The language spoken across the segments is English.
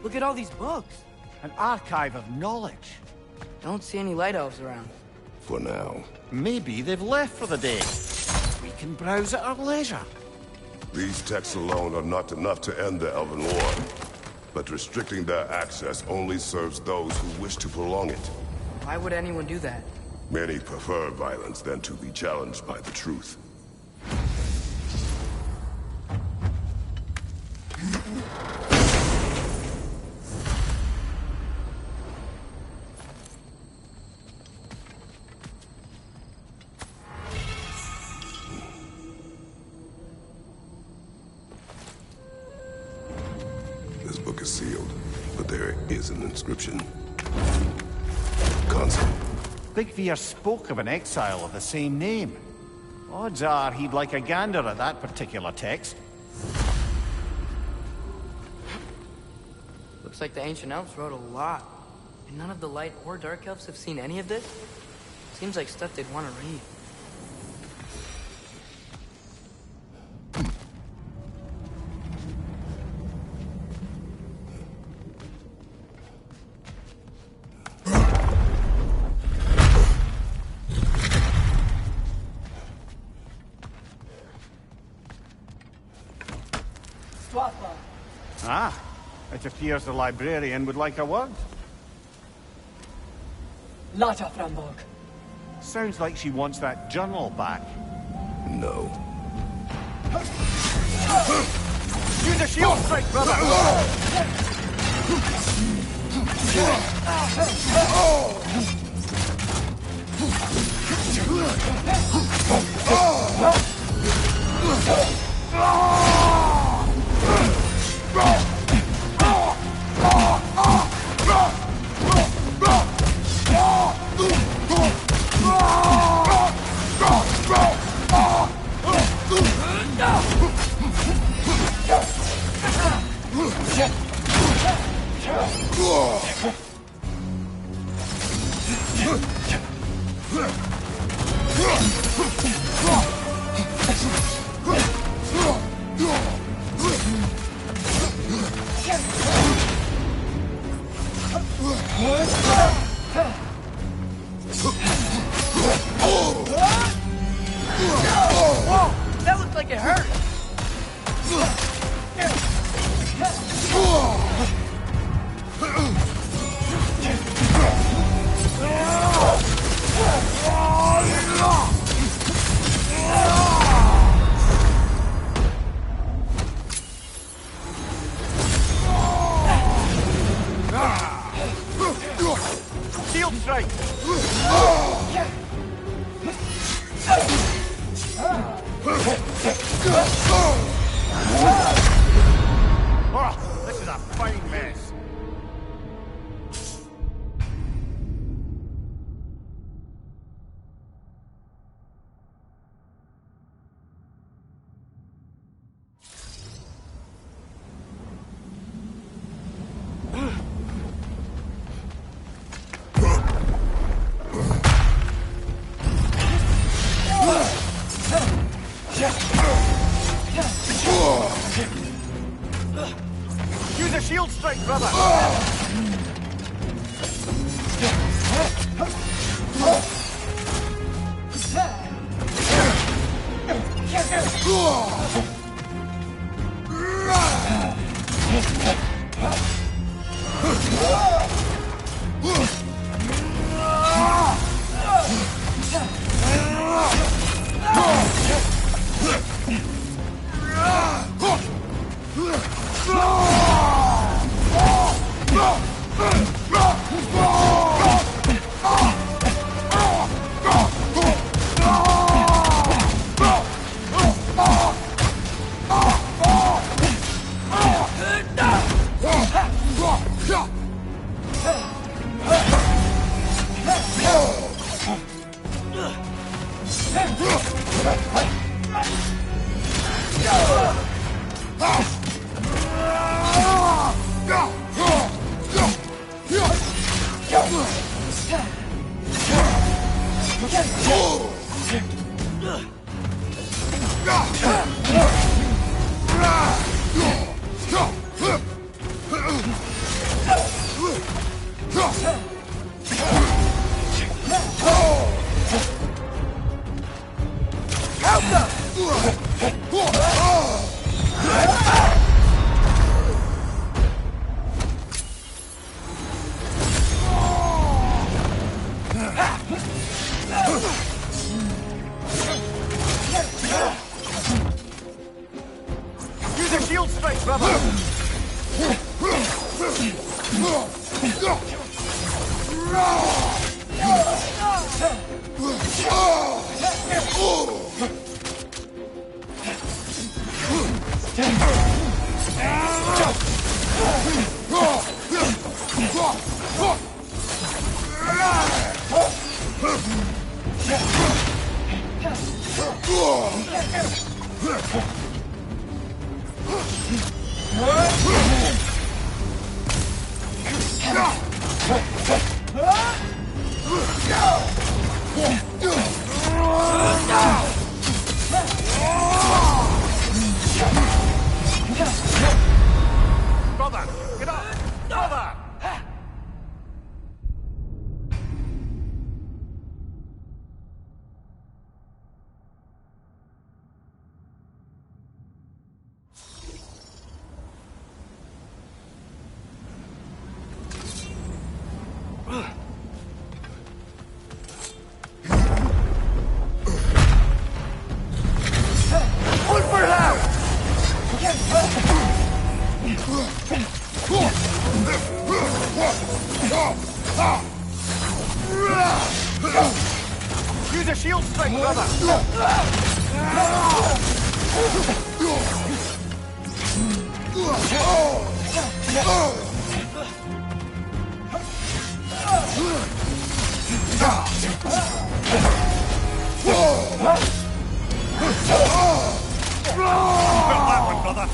Look at all these books. An archive of knowledge. Don't see any light elves around. For now. Maybe they've left for the day. We can browse at our leisure. These texts alone are not enough to end the Elven War. But restricting their access only serves those who wish to prolong it. Why would anyone do that? Many prefer violence than to be challenged by the truth. This book is sealed, but there is an inscription. Consul. Big Veer spoke of an exile of the same name. Odds are he'd like a gander at that particular text. Looks like the ancient elves wrote a lot. And none of the light or dark elves have seen any of this? Seems like stuff they'd want to read. Ah, it appears the librarian would like a word. Lata Framborg. Sounds like she wants that journal back. No. Use a shield strike, brother! Whoa! That looked like it hurt! Shield strike! Oh, this is a fine mess. Use a shield strike, brother! shield strike, brother! Brother, get up! Brother! Use a shield strike, brother! That one, brother!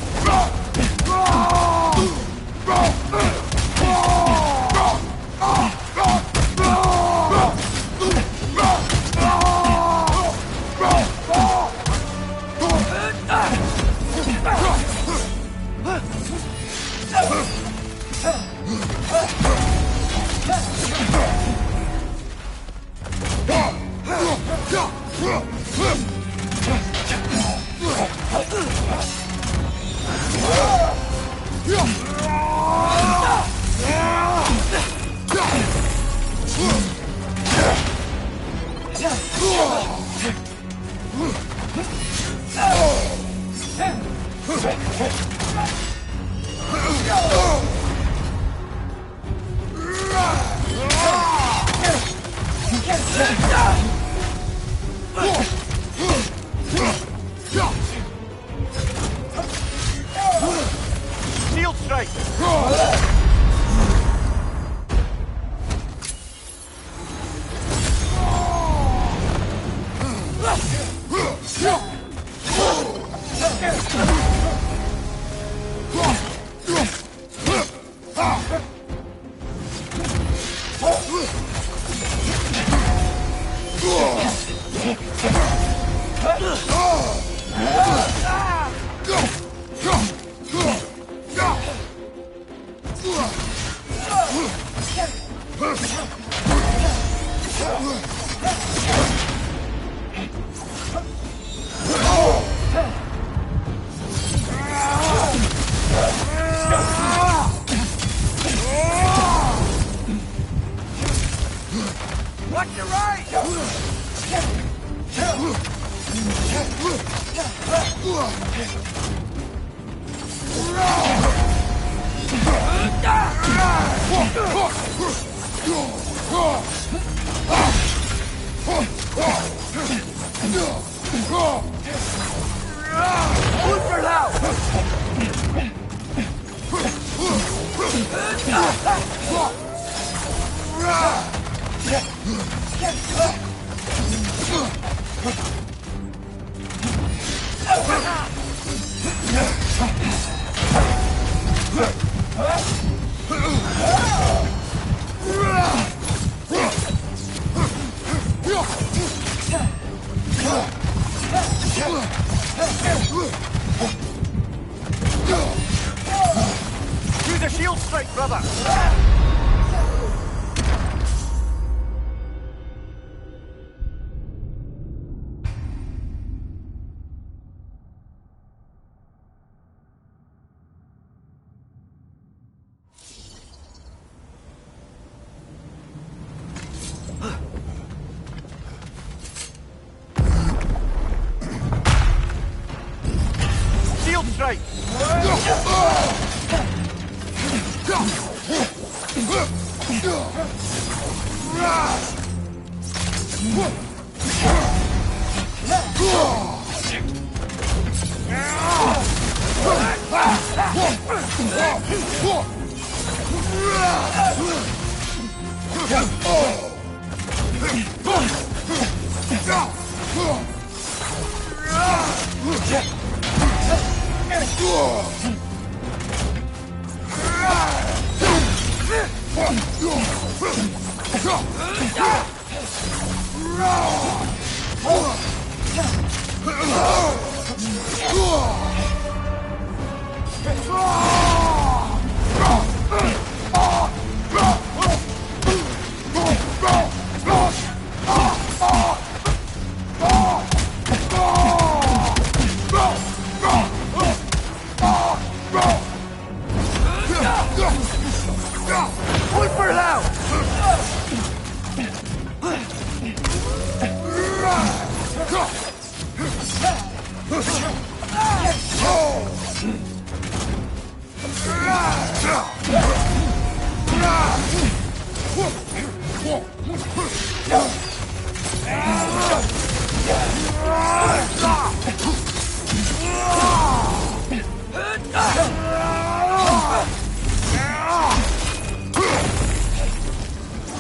Shield strike! Watch your right! Looper now! Use a shield strike, brother! strike!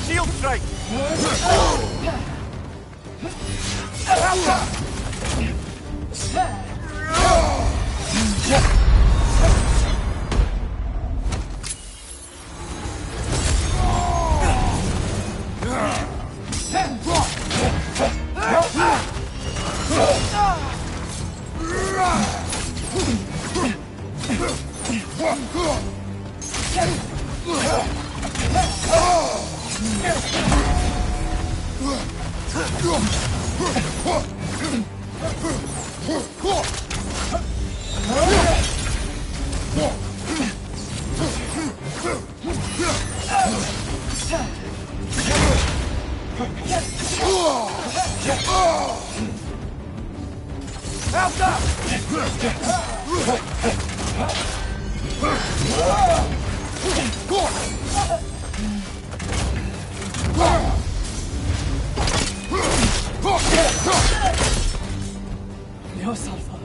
Shield strike! No sulfur.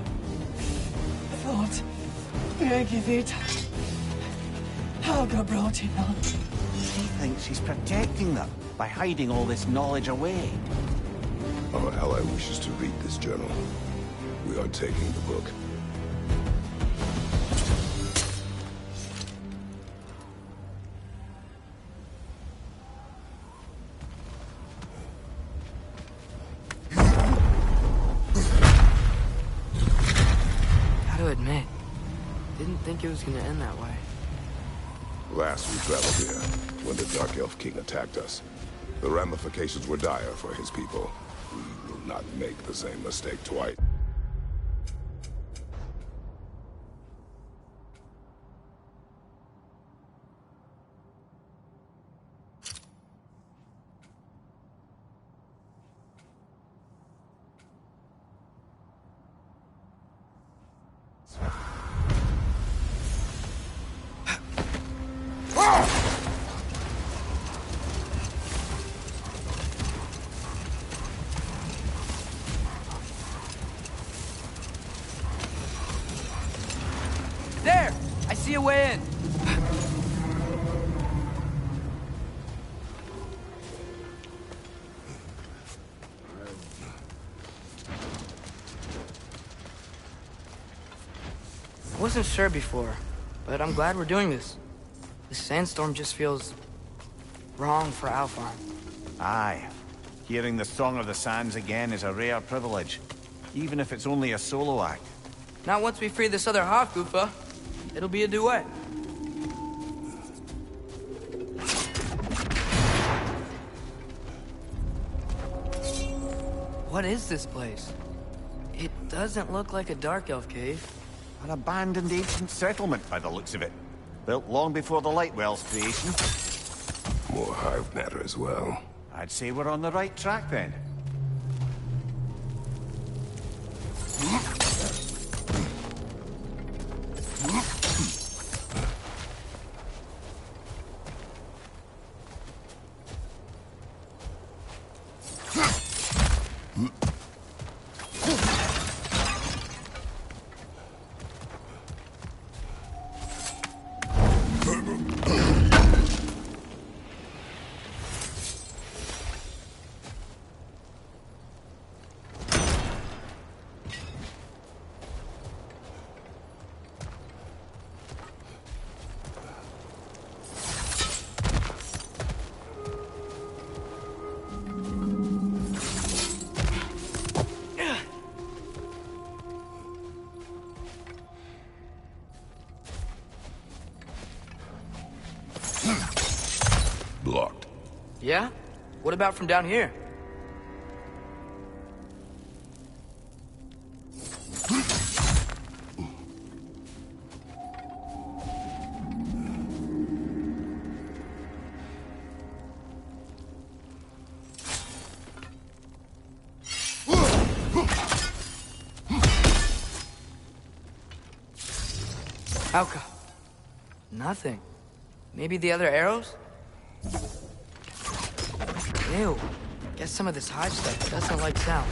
Thought. Give Helga brought him on. He thinks he's protecting them by hiding all this knowledge away. Our ally wishes to read this journal. We are taking the book. Gotta admit, didn't think it was gonna end that way. Last we traveled here, when the Dark Elf King attacked us. The ramifications were dire for his people. We will not make the same mistake twice. There! I see a way in. I wasn't sure before, but I'm glad we're doing this. This sandstorm just feels wrong for Alphon. Aye. Hearing the Song of the Sands again is a rare privilege, even if it's only a solo act. Not once we free this other Hofgufa. It'll be a duet. What is this place? It doesn't look like a Dark Elf cave. An abandoned ancient settlement by the looks of it. Built long before the Lightwell's creation. More hive matter as well. I'd say we're on the right track then. Blocked. Yeah? What about from down here? Alka. Nothing. Maybe the other arrows? Ew. Guess some of this hive stuff doesn't like sound.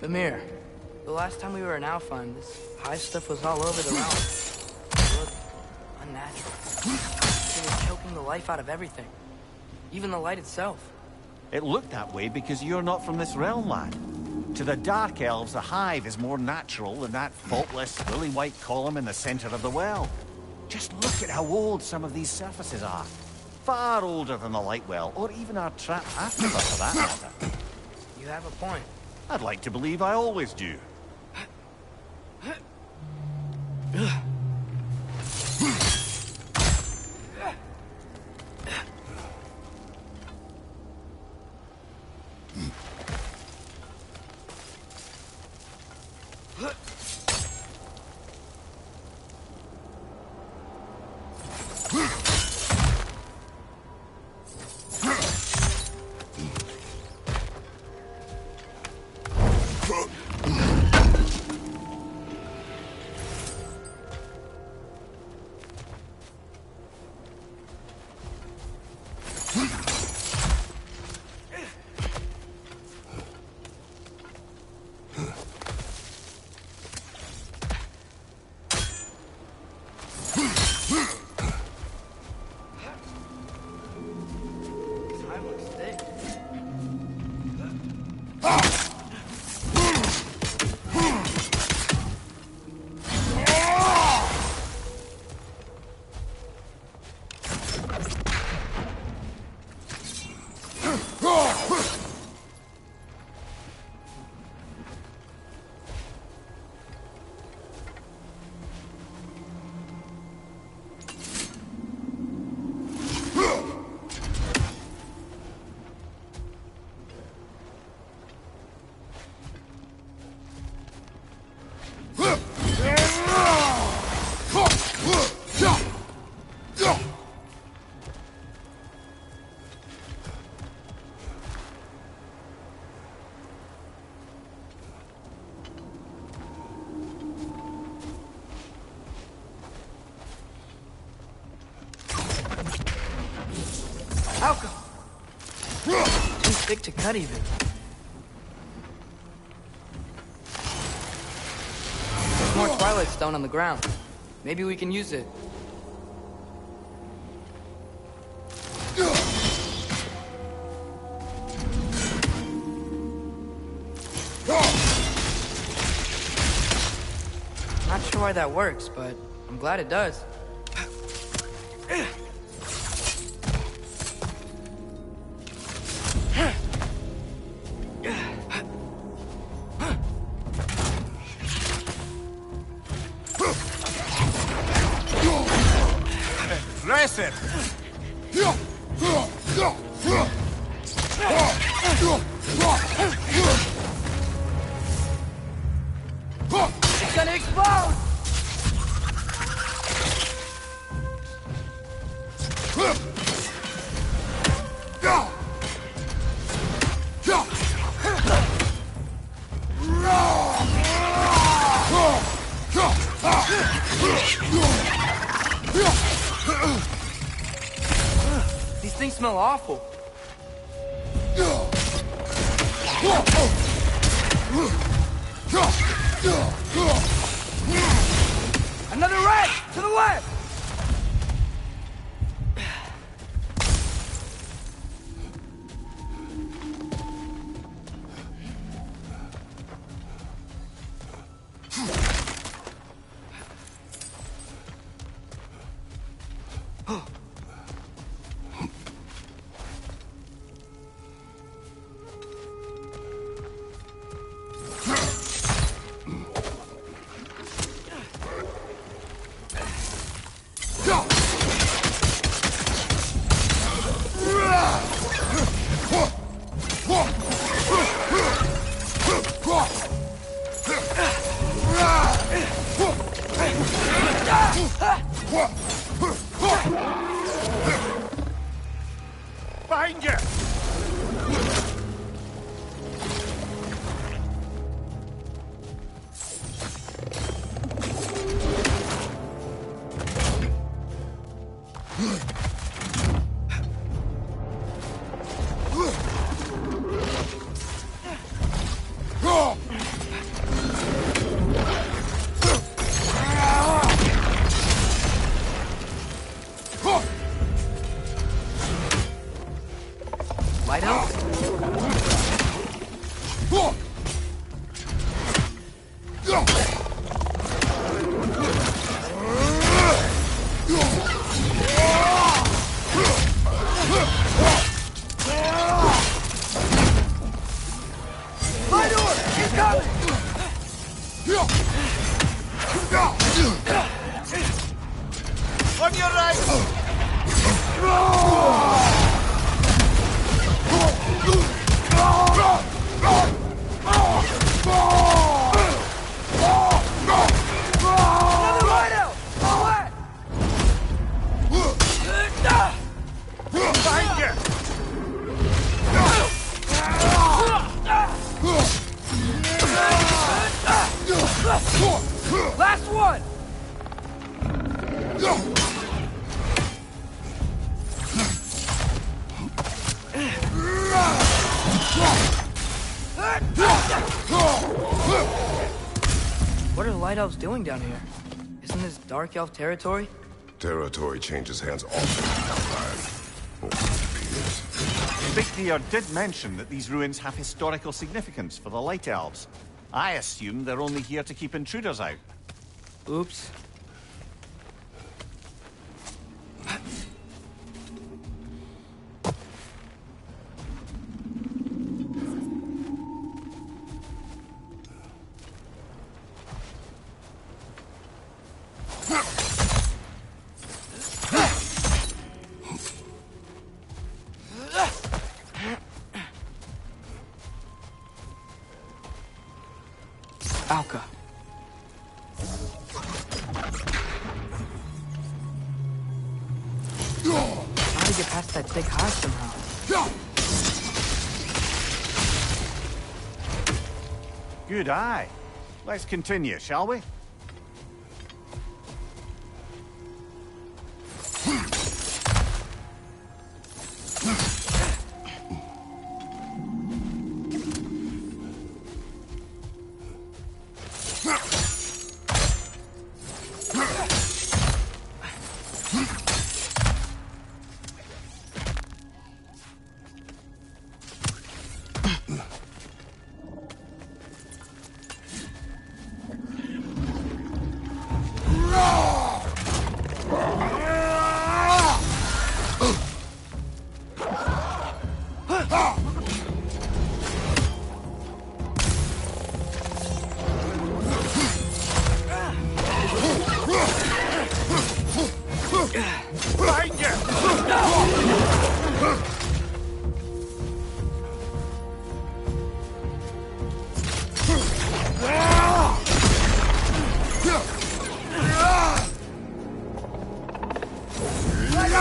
Amir, the last time we were in Alfheim, this hive stuff was all over the realm. It looked unnatural. It was choking the life out of everything. Even the light itself. It looked that way because you're not from this realm, lad. To the Dark Elves, the hive is more natural than that faultless, lily-white column in the center of the well. Just look at how old some of these surfaces are. Far older than the light well, or even our trap afterbirth for that matter. You have a point. I'd like to believe I always do. Alka! Too thick to cut even. There's more Twilight Stone on the ground. Maybe we can use it. Not sure why that works, but I'm glad it does. Dress it! It's gonna explode! These things smell awful. Another rat! To the left! Behind you! Lighthouse? On your right! Another lighthouse! What? Behind you! Last one! What are the light elves doing down here? Isn't this dark elf territory? Territory changes hands all the time. Big Deer did mention that these ruins have historical significance for the Light Elves. I assume they're only here to keep intruders out. Oops. Alka. How to get past that big hive somehow. Good eye. Let's continue, shall we?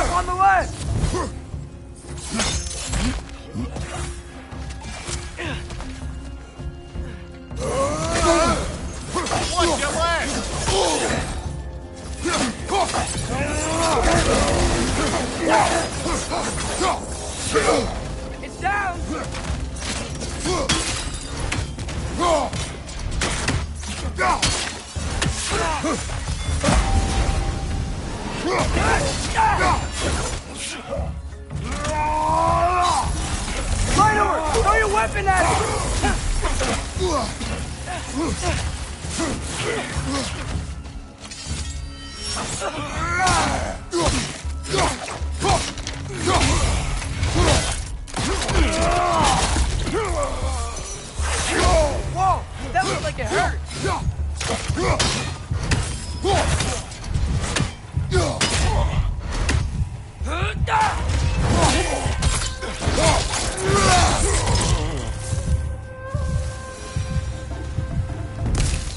On the left! Watch your leg! It's down! Minor! Throw your weapon at him! Whoa! That looked like it hurt!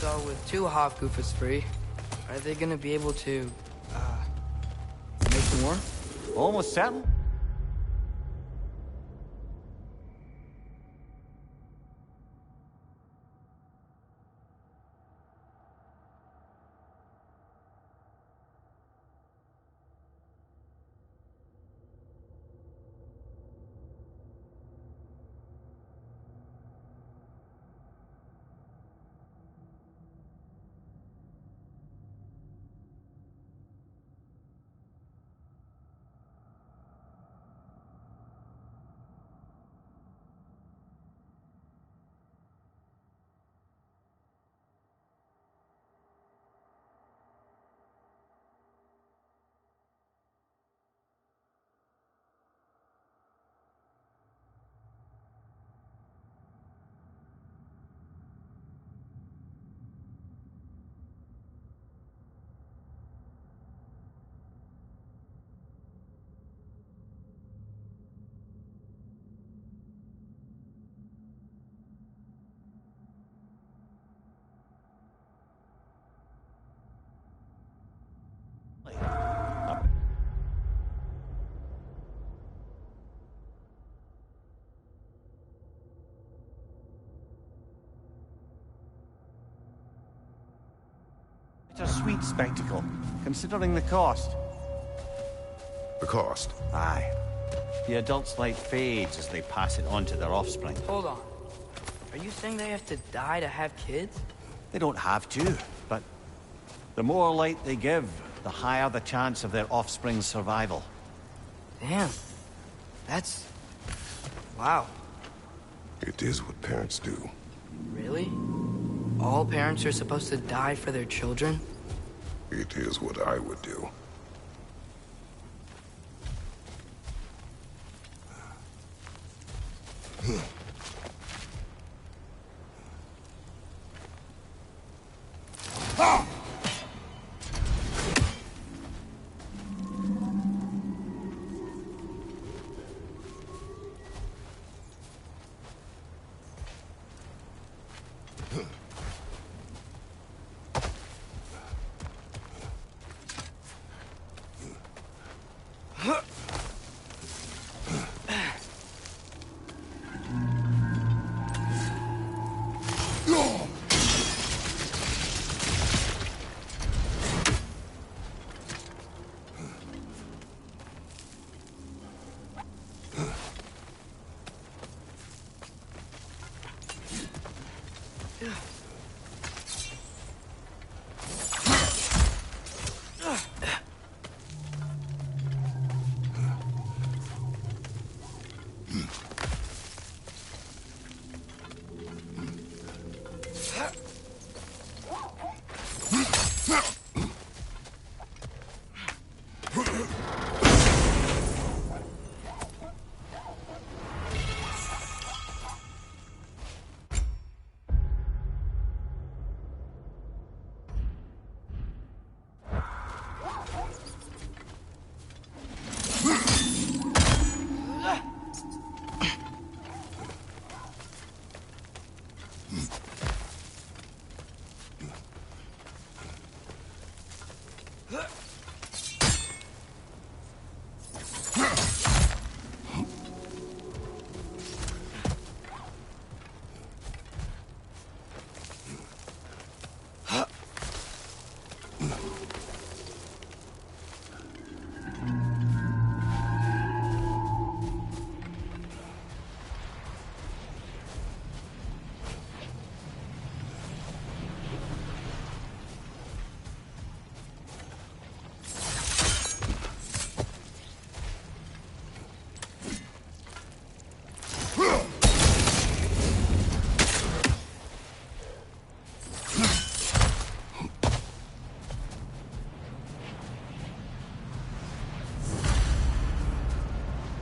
So with two Hofgoofers free, are they gonna be able to, make me more? Almost certain. It's a sweet spectacle, considering the cost. The cost? Aye. The adult's light fades as they pass it on to their offspring. Hold on. Are you saying they have to die to have kids? They don't have to, but the more light they give, the higher the chance of their offspring's survival. Damn. That's... wow. It is what parents do. Really? All parents are supposed to die for their children? It is what I would do.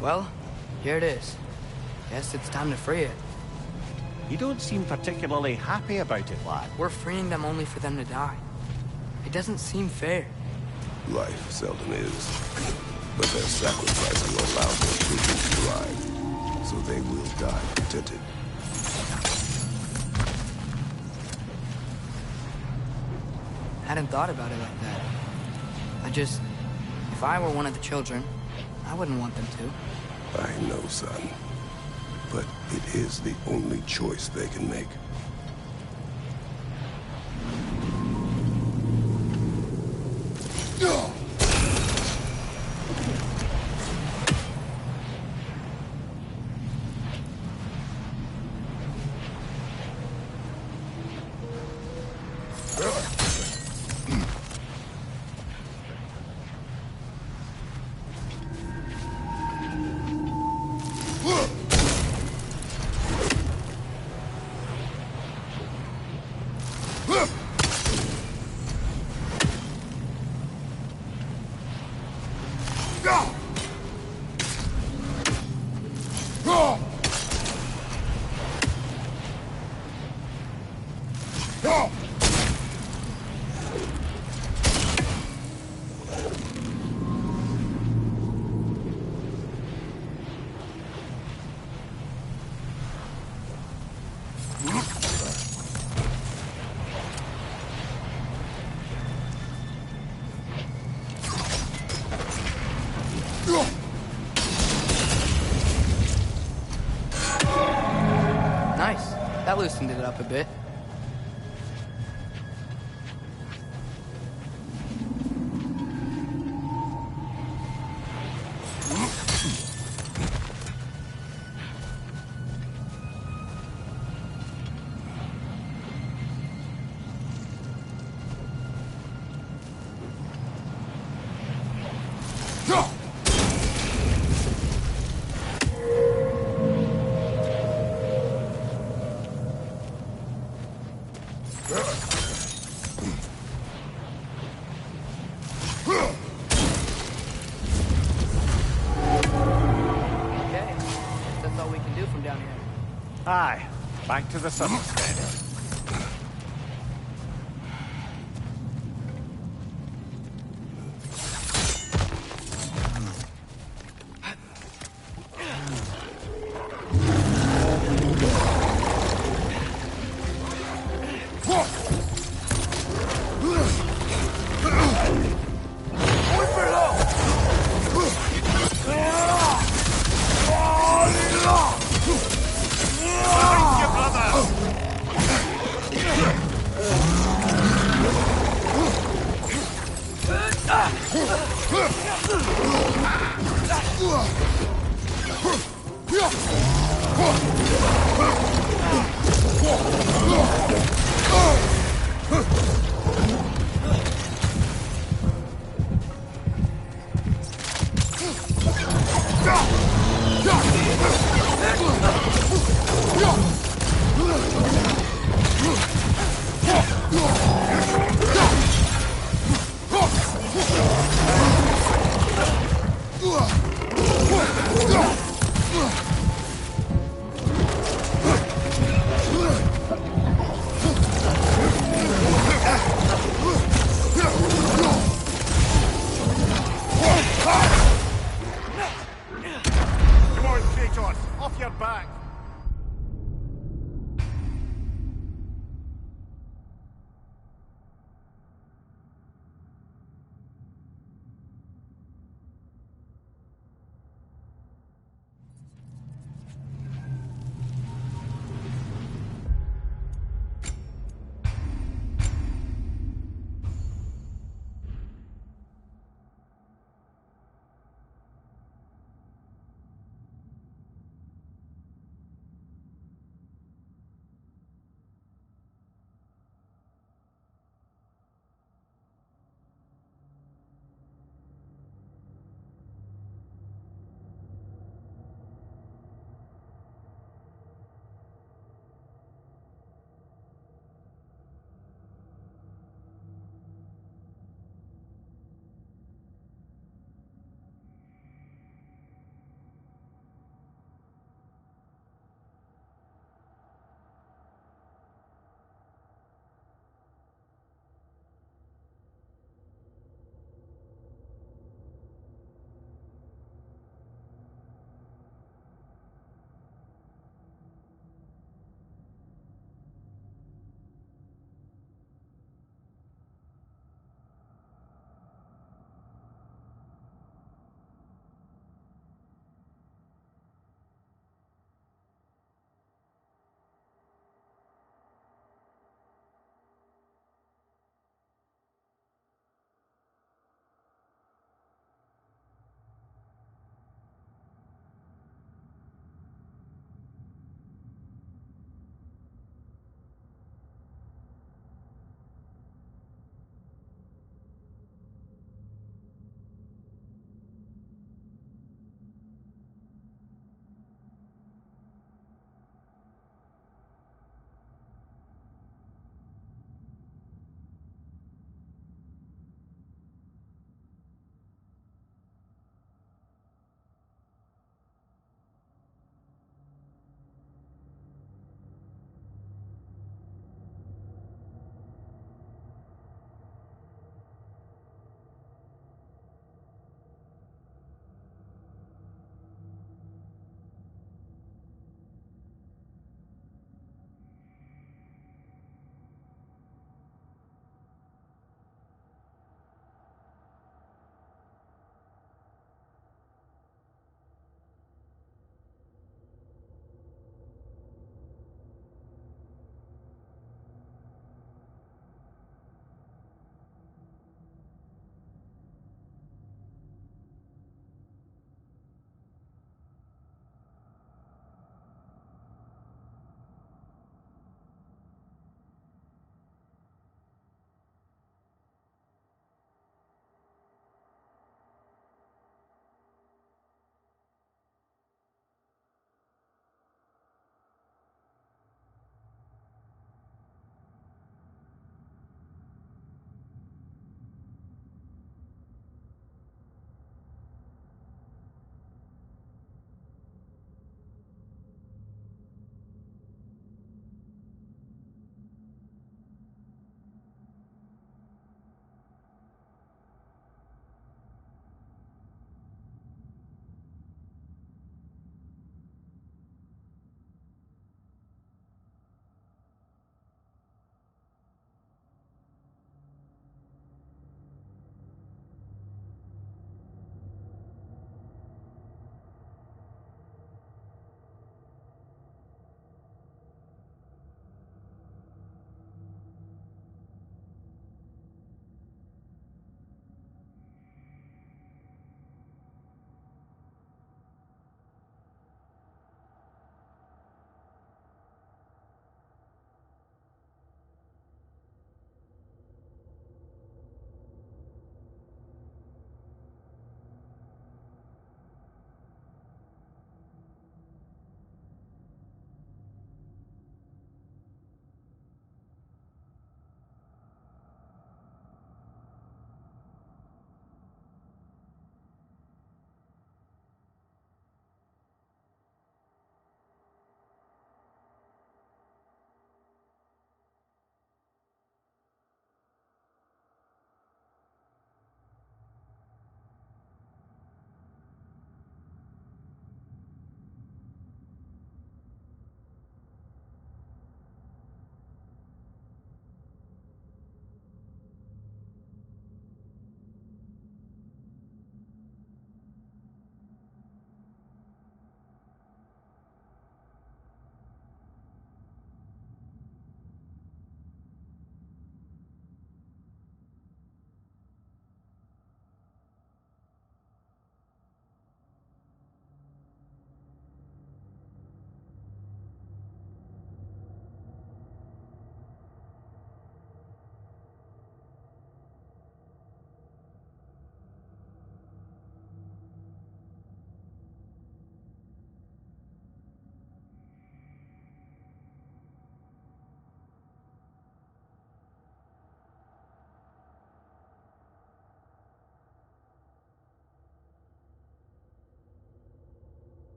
Well, here it is. Guess it's time to free it. You don't seem particularly happy about it, lad. We're freeing them only for them to die. It doesn't seem fair. Life seldom is. But their sacrifice will allow their children to thrive. So they will die contented. I hadn't thought about it like that. If If I were one of the children, I wouldn't want them to. I know, son. But it is the only choice they can make. Nice. That loosened it up a bit. Okay. That's all we can do from down here. Aye, back to the sun instead. Come on, Kratos, off your back!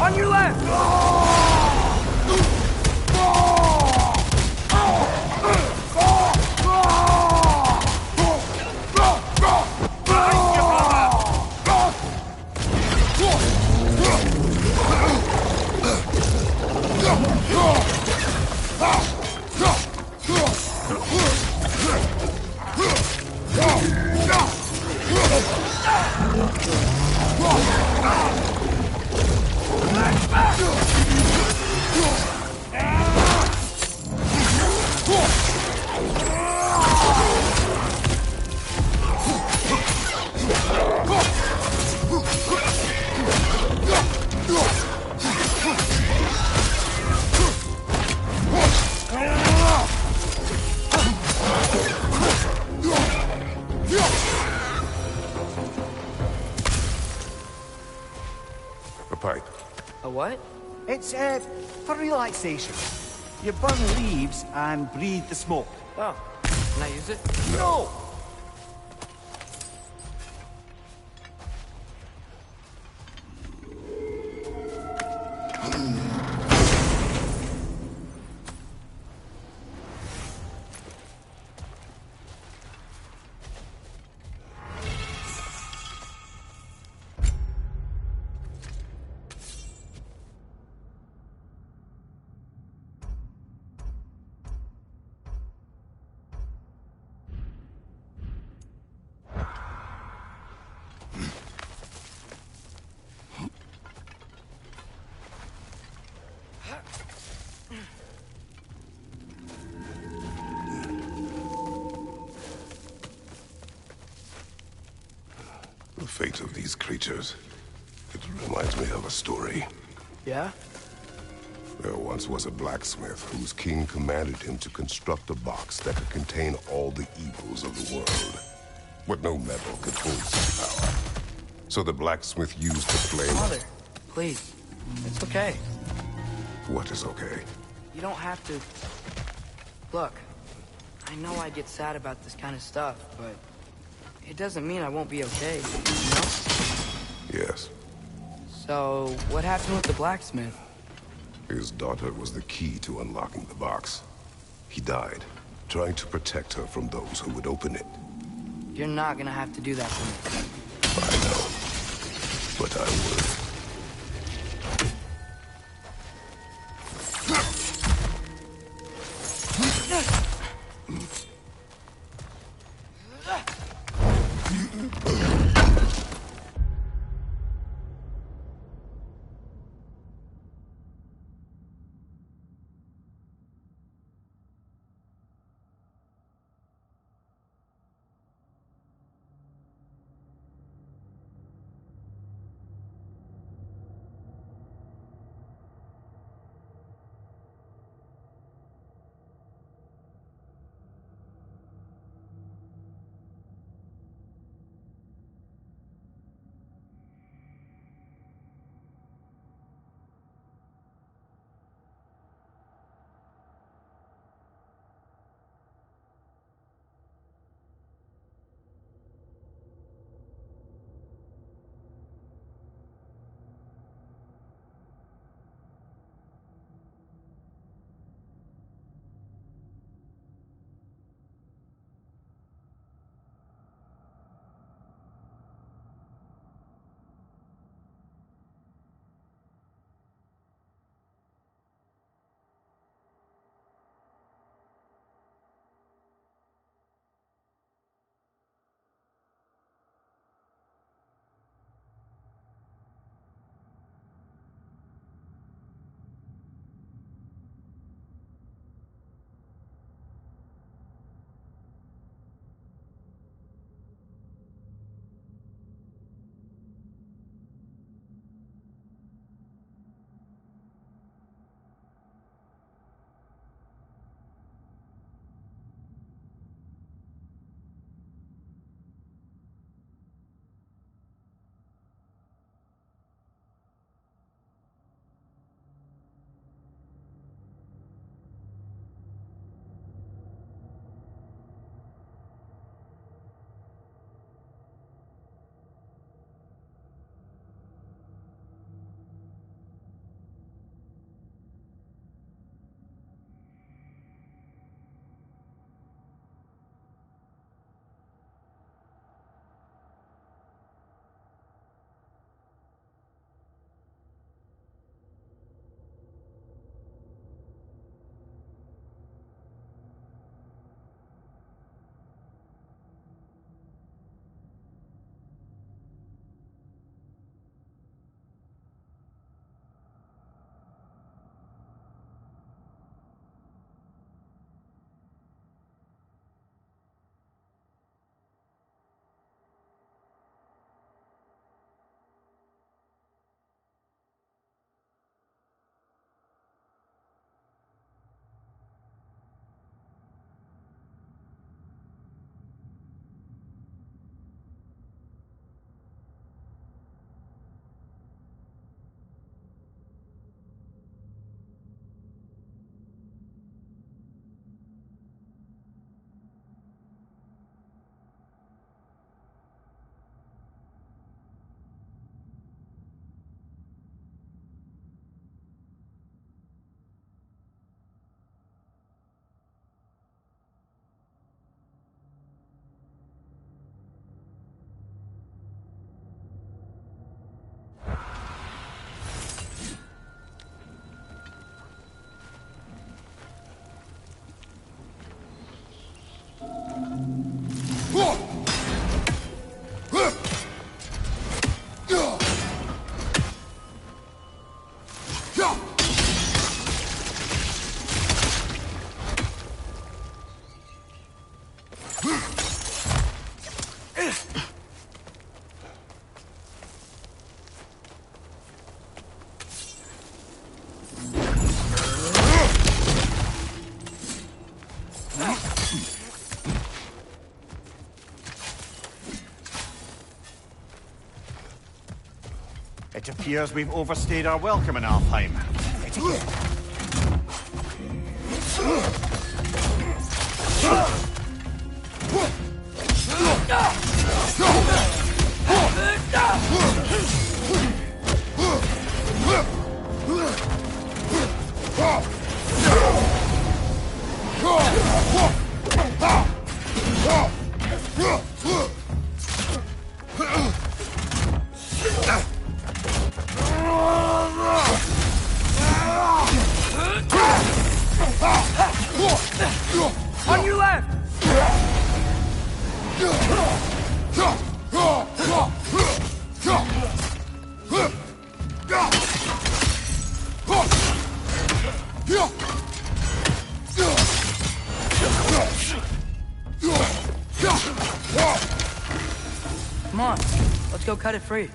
On your left! A pipe. A what? It's, for relaxation. You burn leaves and breathe the smoke. Oh, can I use it? No! The fate of these creatures. It reminds me of a story. Yeah? There once was a blacksmith whose king commanded him to construct a box that could contain all the evils of the world. But no metal could hold such power. So the blacksmith used the flame. Mother, please. It's okay. What is okay? You don't have to... Look, I know I get sad about this kind of stuff, but... it doesn't mean I won't be okay, you know? Yes. So, what happened with the blacksmith? His daughter was the key to unlocking the box. He died, trying to protect her from those who would open it. You're not gonna have to do that for me. I know. But I would. It appears we've overstayed our welcome in Alfheim. Etiquette. On your left! Come on, let's go cut it free.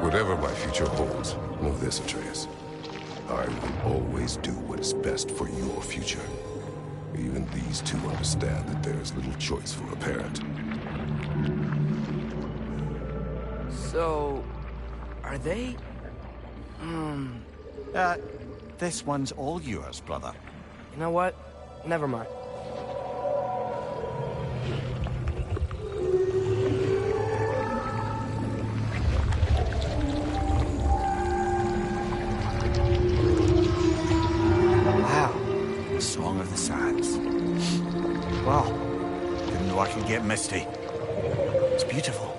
Whatever my future holds, know this, Atreus. I will always do what is best for your future. Even these two understand that there is little choice for a parent. So, are they? This one's all yours, brother. You know what? Never mind. Song of the Sands. Wow. Didn't know I could get misty. It's beautiful.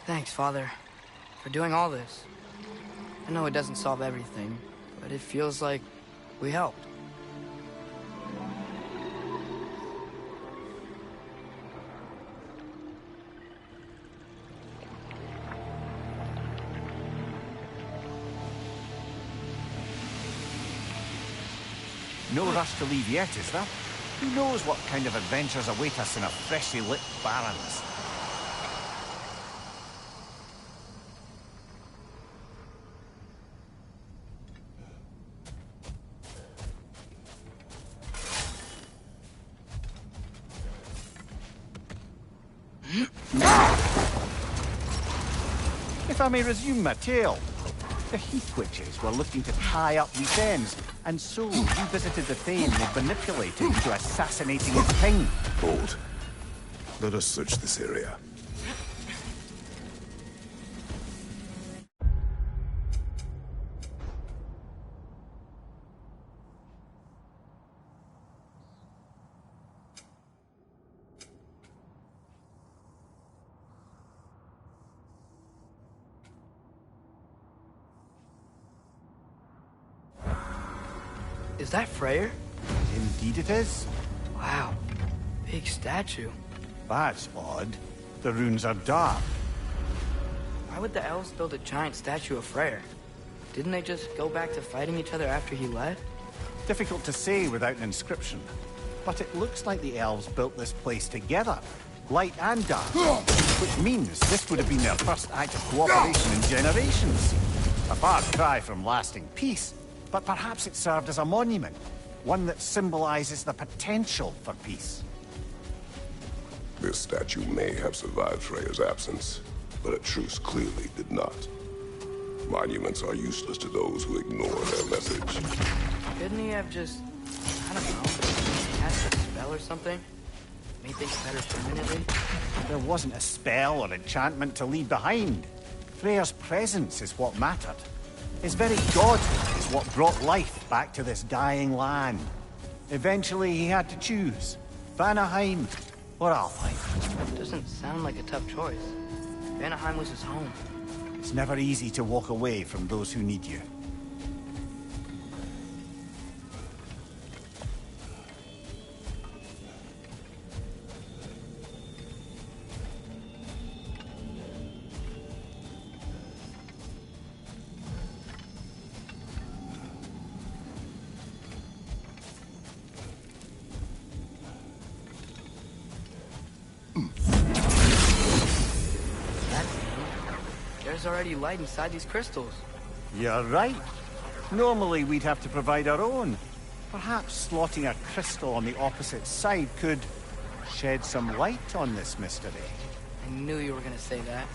Thanks, Father, for doing all this. I know it doesn't solve everything, but it feels like we helped. No rush to leave yet, is there? Who knows what kind of adventures await us in our freshly lit barrens? If I may resume my tale, the Heath Witches were looking to tie up loose ends, and so revisited the Thane they'd manipulated into assassinating its king. Hold. Let us search this area. Is that Freyr? Indeed it is. Wow, big statue. That's odd. The runes are dark. Why would the elves build a giant statue of Freyr? Didn't they just go back to fighting each other after he left? Difficult to say without an inscription. But it looks like the elves built this place together, light and dark. Which means this would have been their first act of cooperation in generations. A far cry from lasting peace, but perhaps it served as a monument, one that symbolizes the potential for peace. This statue may have survived Freya's absence. but a truce clearly did not. Monuments are useless to those who ignore their message. Couldn't he have just, I don't know, cast a spell or something? Made things better permanently? There wasn't a spell or enchantment to leave behind. Freyr's presence is what mattered. His very godhood is what brought life back to this dying land. Eventually he had to choose. Vanaheim or Alfheim. Doesn't sound like a tough choice. Vanaheim was his home. It's never easy to walk away from those who need you. There's already light inside these crystals. You're right. Normally we'd have to provide our own. Perhaps slotting a crystal on the opposite side could shed some light on this mystery. I knew you were gonna say that.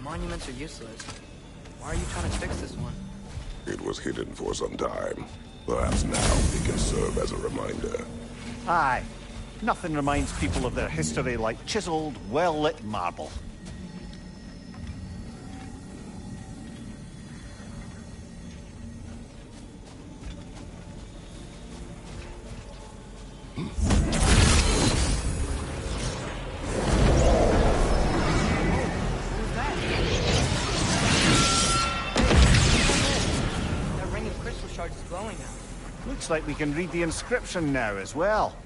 Monuments are useless. Why are you trying to fix this one? It was hidden for some time. Perhaps now it can serve as a reminder. Aye. Nothing reminds people of their history like chiseled, well-lit marble. Looks like we can read the inscription now as well.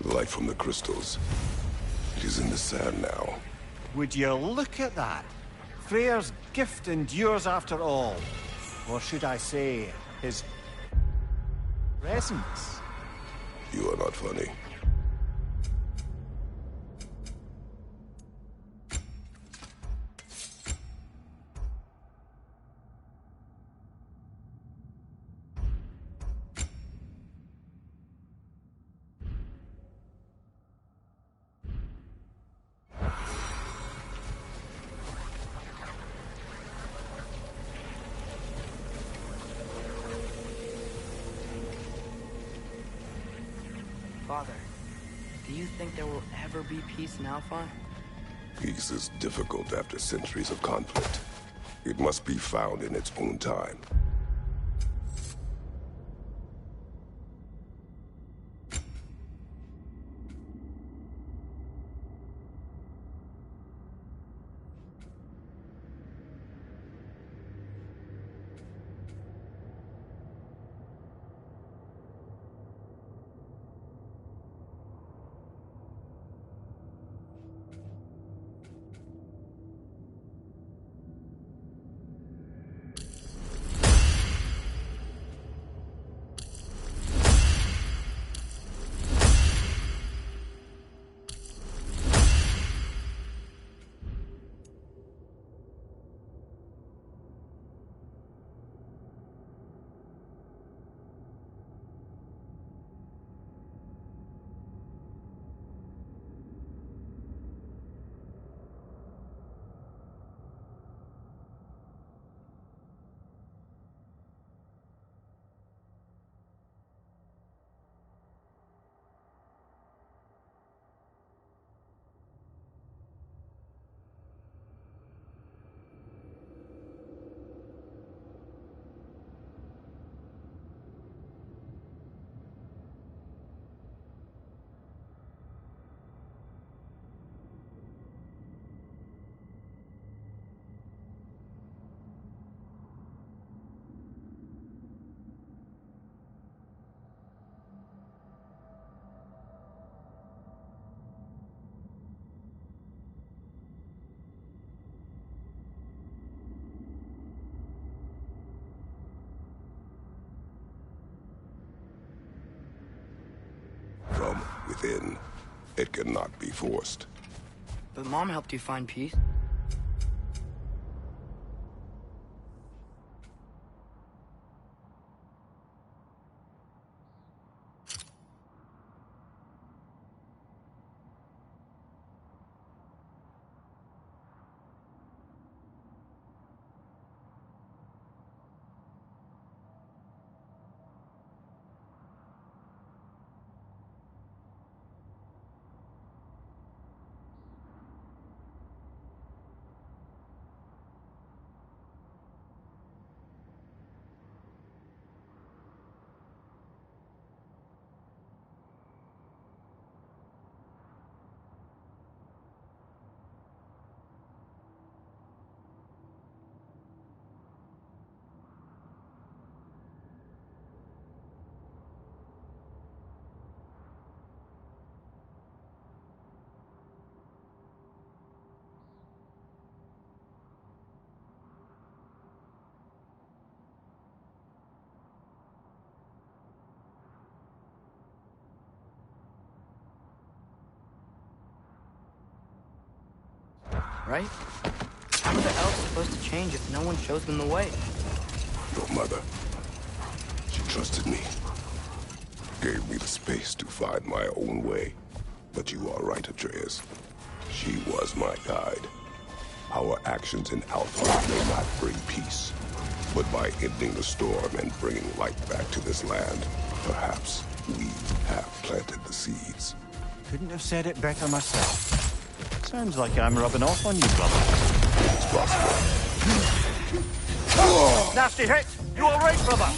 The light from the crystals. It is in the sand now. Would you look at that? Freyr's gift endures after all. Or should I say, his presence? You are not funny. Father, do you think there will ever be peace in Alpha? Peace is difficult after centuries of conflict. It must be found in its own time. From within, it cannot be forced. But Mom helped you find peace. Right? How are the elves supposed to change if no one shows them the way? Your mother, she trusted me. Gave me the space to find my own way. But you are right, Atreus. She was my guide. Our actions in Alpha may not bring peace, but by ending the storm and bringing light back to this land, perhaps we have planted the seeds. Couldn't have said it better myself. Sounds like I'm rubbing off on you, brother. It's possible. Nasty hit! You all right, brother?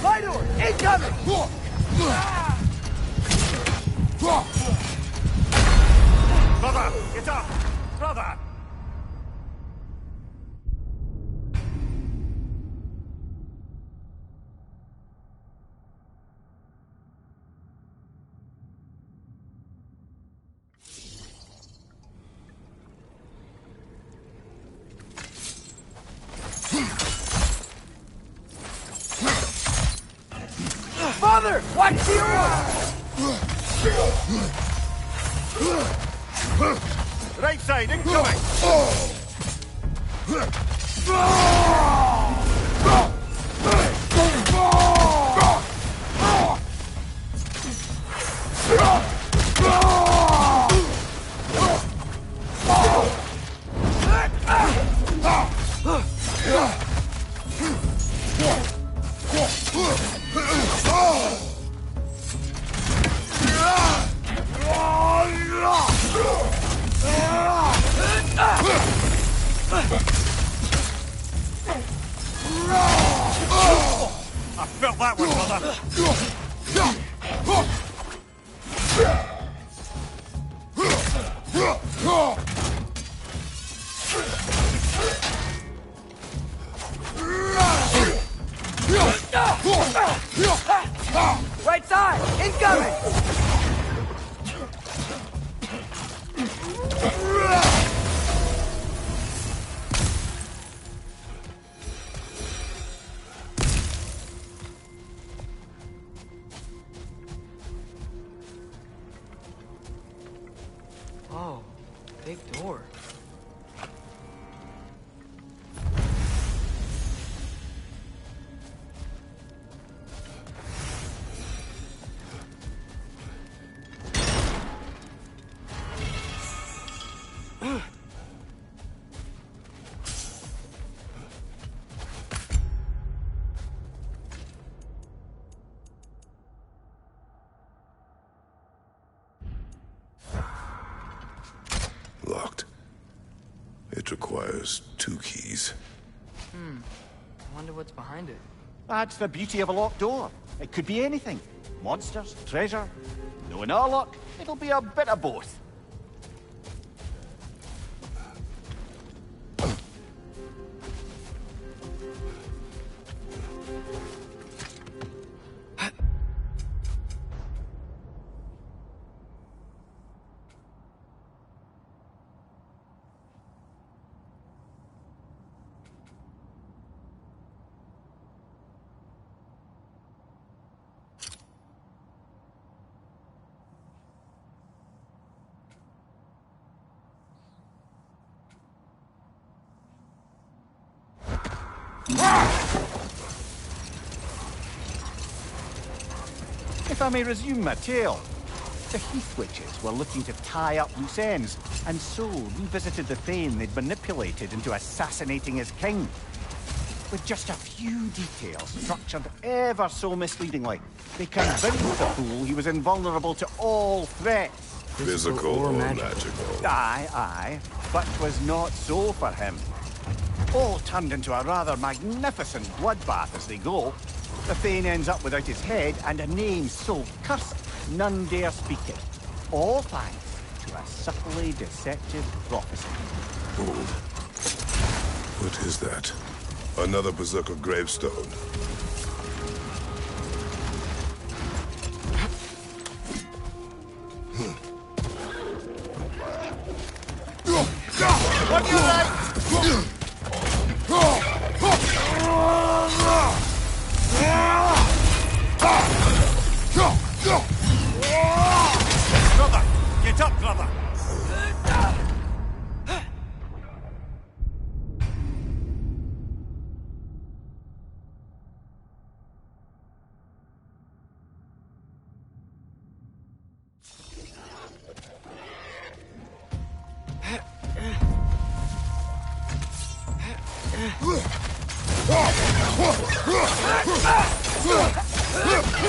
Vital! Incoming! Brother, get up! Brother! Father! Watch the Right side, incoming! Felt that one, brother. Right side! Incoming! Oh, big door. Locked. It requires 2 keys. I wonder what's behind it. That's the beauty of a locked door. It could be anything. Monsters, treasure. Knowing our luck, it'll be a bit of both. If I may resume my tale, the Heath Witches were looking to tie up loose ends, and so revisited the Thane they'd manipulated into assassinating his king. With just a few details structured ever so misleadingly, they convinced the fool he was invulnerable to all threats. Physical or magical? Aye, but 'twas not so for him. All turned into a rather magnificent bloodbath as they go. The Thane ends up without his head and a name so cursed none dare speak it. All thanks to a subtly deceptive prophecy. Oh. What is that? Another Berserker gravestone. On your right! Brother! Get up, brother!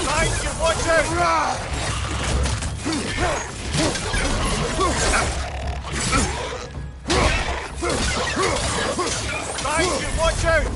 Guys, you watch out! Guys, you watch out!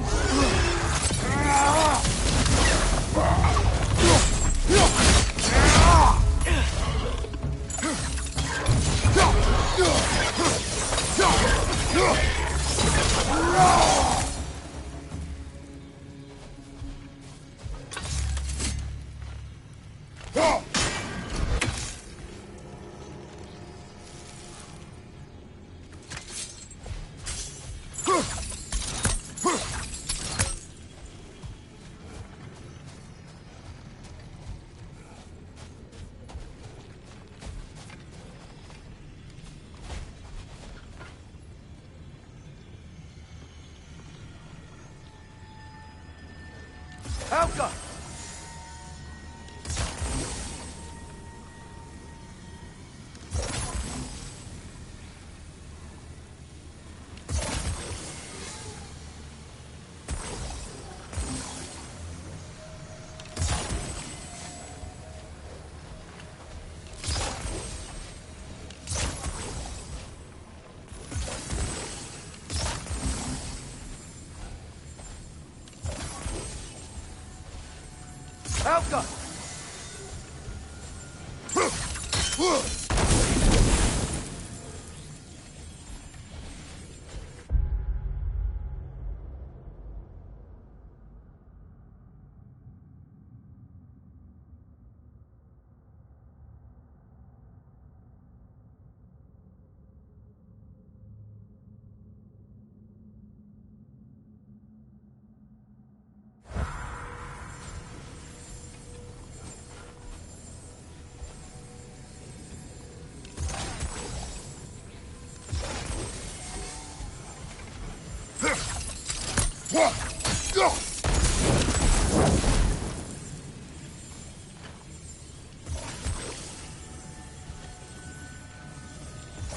Helka! Helga!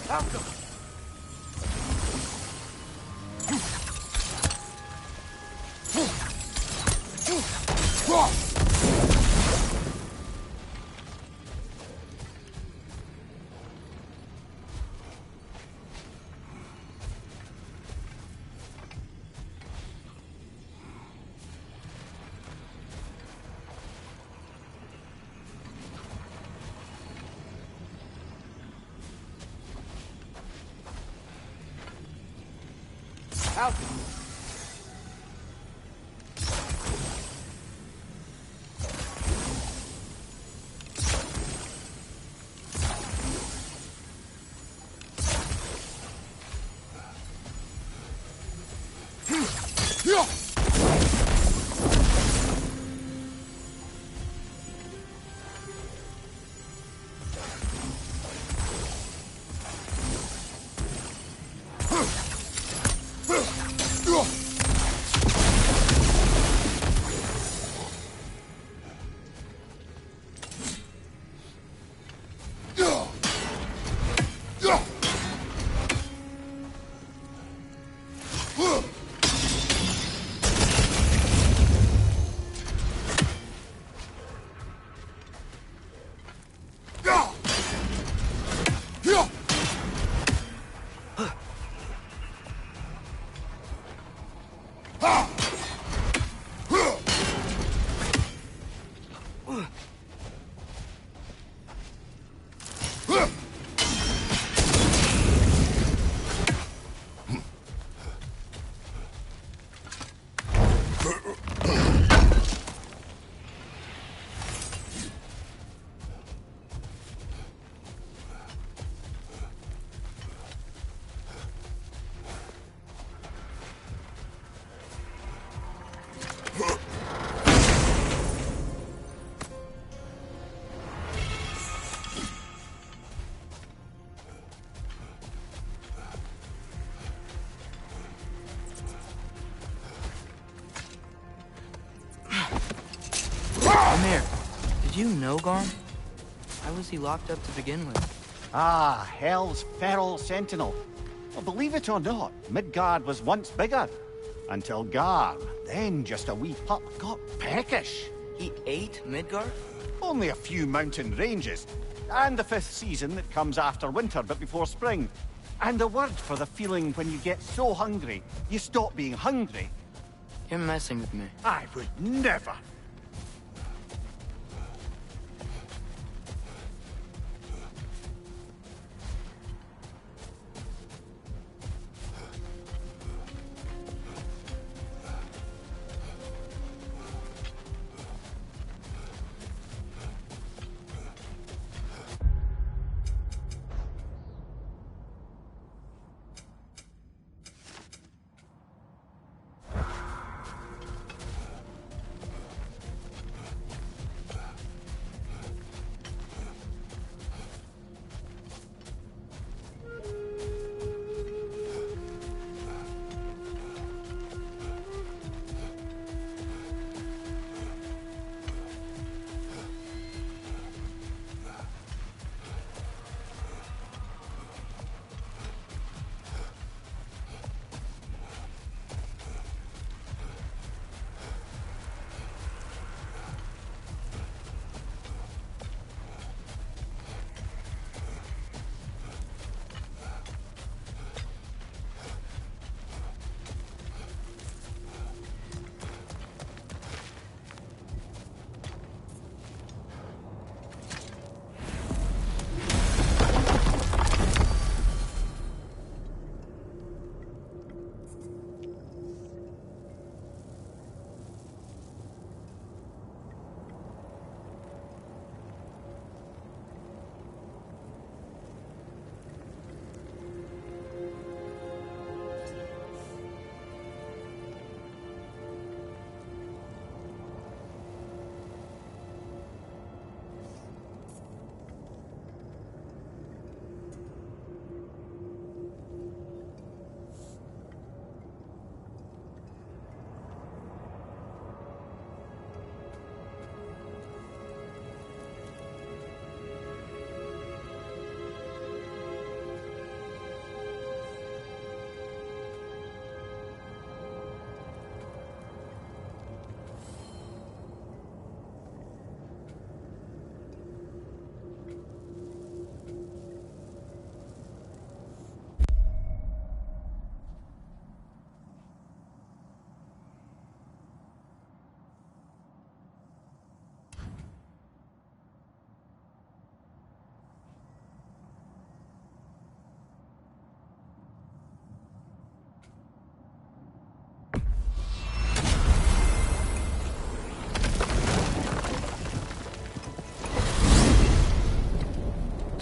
Helga! Helga! Amir, did you know Garm? Why was he locked up to begin with? Ah, Hell's feral sentinel. Well, believe it or not, Midgard was once bigger. Until Garm, then just a wee pup, got peckish. He ate Midgard? Only a few mountain ranges. And the 5th season that comes after winter but before spring. And a word for the feeling when you get so hungry, you stop being hungry. You're messing with me. I would never.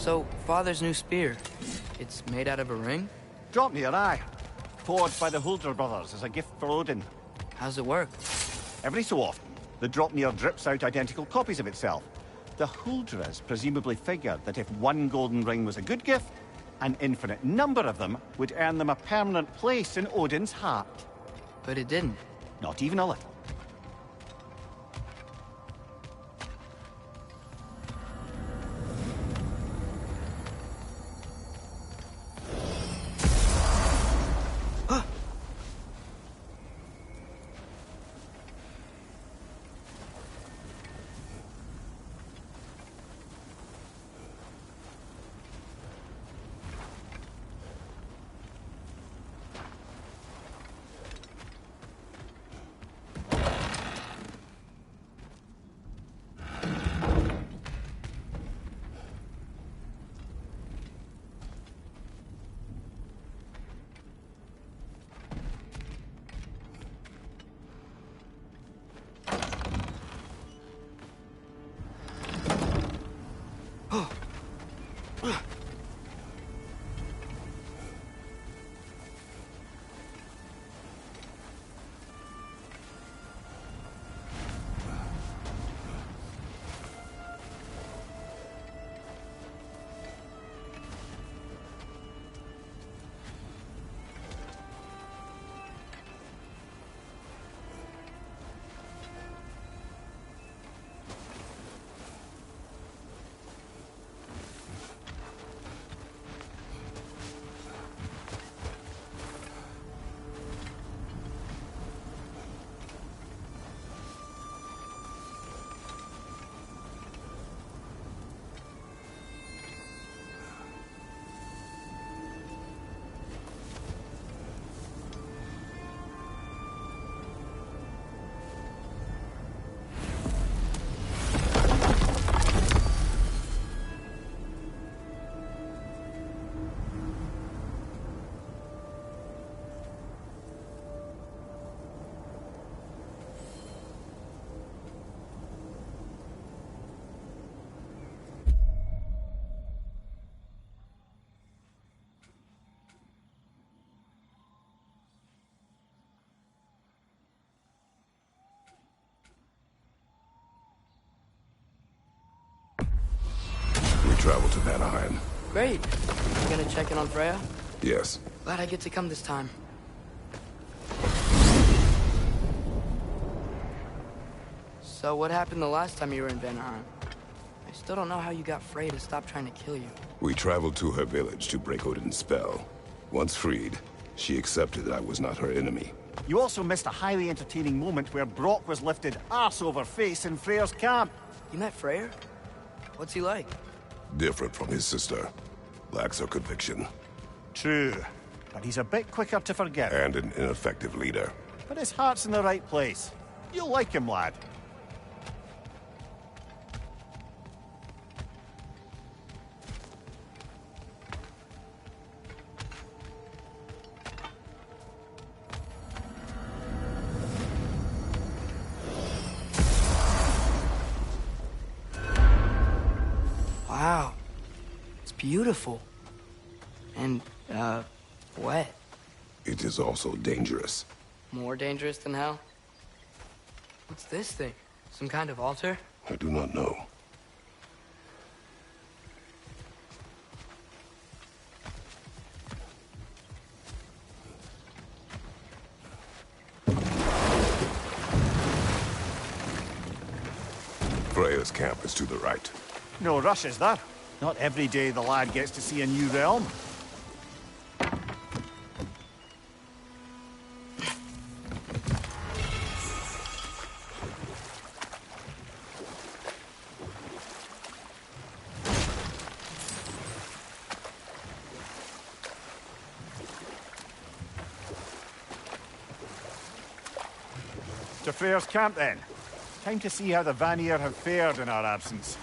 So, Father's new spear, it's made out of a ring? Drop me your eye. Forged by the Huldra brothers as a gift for Odin. How's it work? Every so often, the Dropnir drips out identical copies of itself. The Huldras presumably figured that if one golden ring was a good gift, an infinite number of them would earn them a permanent place in Odin's heart. But it didn't. Not even a little. Travel to Vanaheim. Great. You gonna check in on Freya? Yes. Glad I get to come this time. So what happened the last time you were in Vanaheim? I still don't know how you got Freya to stop trying to kill you. We traveled to her village to break Odin's spell. Once freed, she accepted that I was not her enemy. You also missed a highly entertaining moment where Brock was lifted arse over face in Freyr's camp. You met Freyr? What's he like? Different from his sister. Lacks her conviction. True, but he's a bit quicker to forget. And an ineffective leader. But his heart's in the right place. You'll like him, lad. Wow. It's beautiful. And, wet. It is also dangerous. More dangerous than hell? What's this thing? Some kind of altar? I do not know. Freya's camp is to the right. No rush, is there? Not every day the lad gets to see a new realm. To Freyr's camp, then. Time to see how the Vanir have fared in our absence.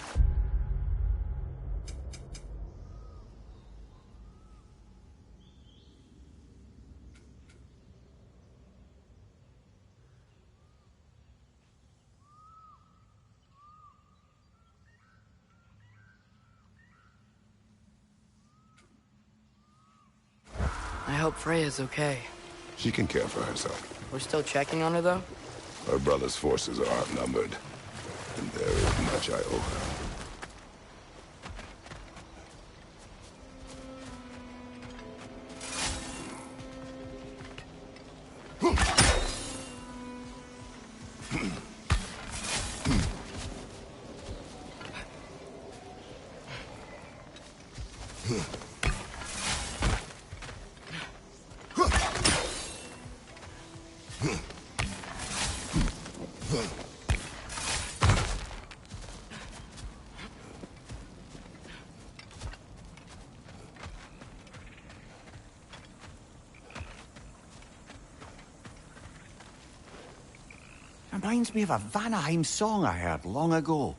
hope Freya's okay. She can care for herself. We're still checking on her, though? Her brother's forces are outnumbered, and there is much I owe her. Reminds me of a Vanaheim song I heard long ago.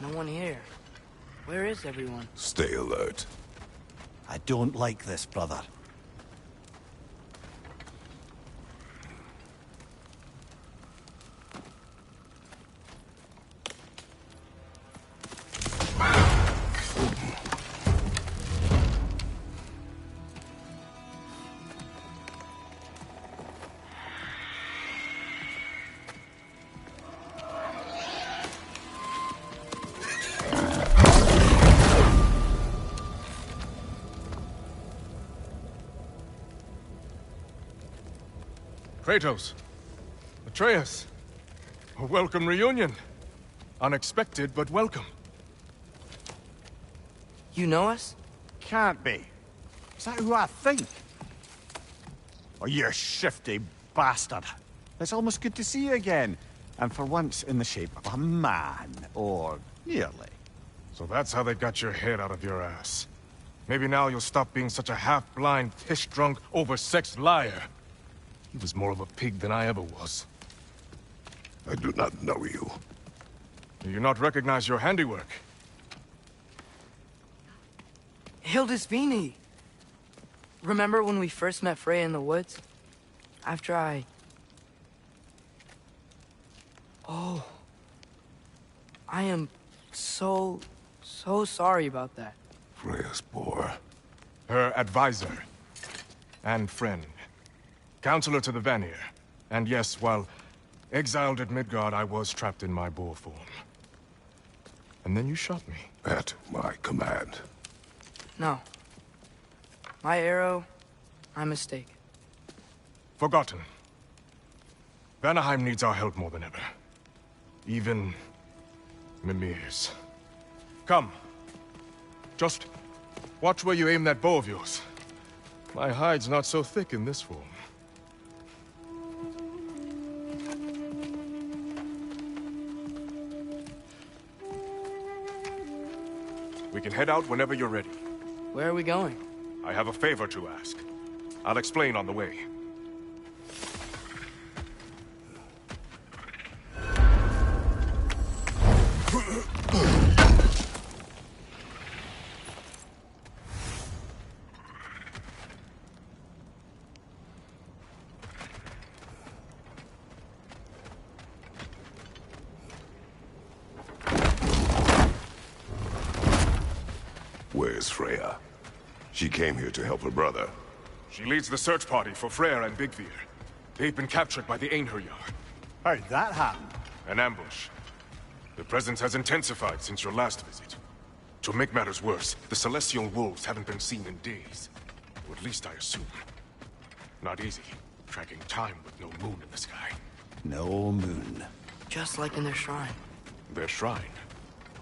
No one here. Where is everyone? Stay alert. I don't like this, brother. Kratos, Atreus, a welcome reunion. Unexpected, but welcome. You know us? Can't be. Is that who I think? Oh, you shifty bastard. It's almost good to see you again. And for once in the shape of a man, or nearly. So that's how they got your head out of your ass. Maybe now you'll stop being such a half-blind, piss-drunk, oversexed liar. He was more of a pig than I ever was. I do not know you. Do you not recognize your handiwork? Hildisvini! Remember when we first met Freya in the woods? After I... Oh. I am so sorry about that. Freya's poor. Her advisor. And friend. Counselor to the Vanir. And yes, while exiled at Midgard, I was trapped in my boar form. And then you shot me. At my command. No. My arrow, my mistake. Forgotten. Vanaheim needs our help more than ever. Even Mimir's. Come. Just watch where you aim that bow of yours. My hide's not so thick in this form. We can head out whenever you're ready. Where are we going? I have a favor to ask. I'll explain on the way. Where's Freya? She came here to help her brother. She leads the search party for Freyr and Bigvir. They've been captured by the Einherjar. How'd that happen? An ambush. The presence has intensified since your last visit. To make matters worse, the Celestial Wolves haven't been seen in days. Or at least I assume. Not easy, tracking time with no moon in the sky. No moon. Just like in their shrine. Their shrine.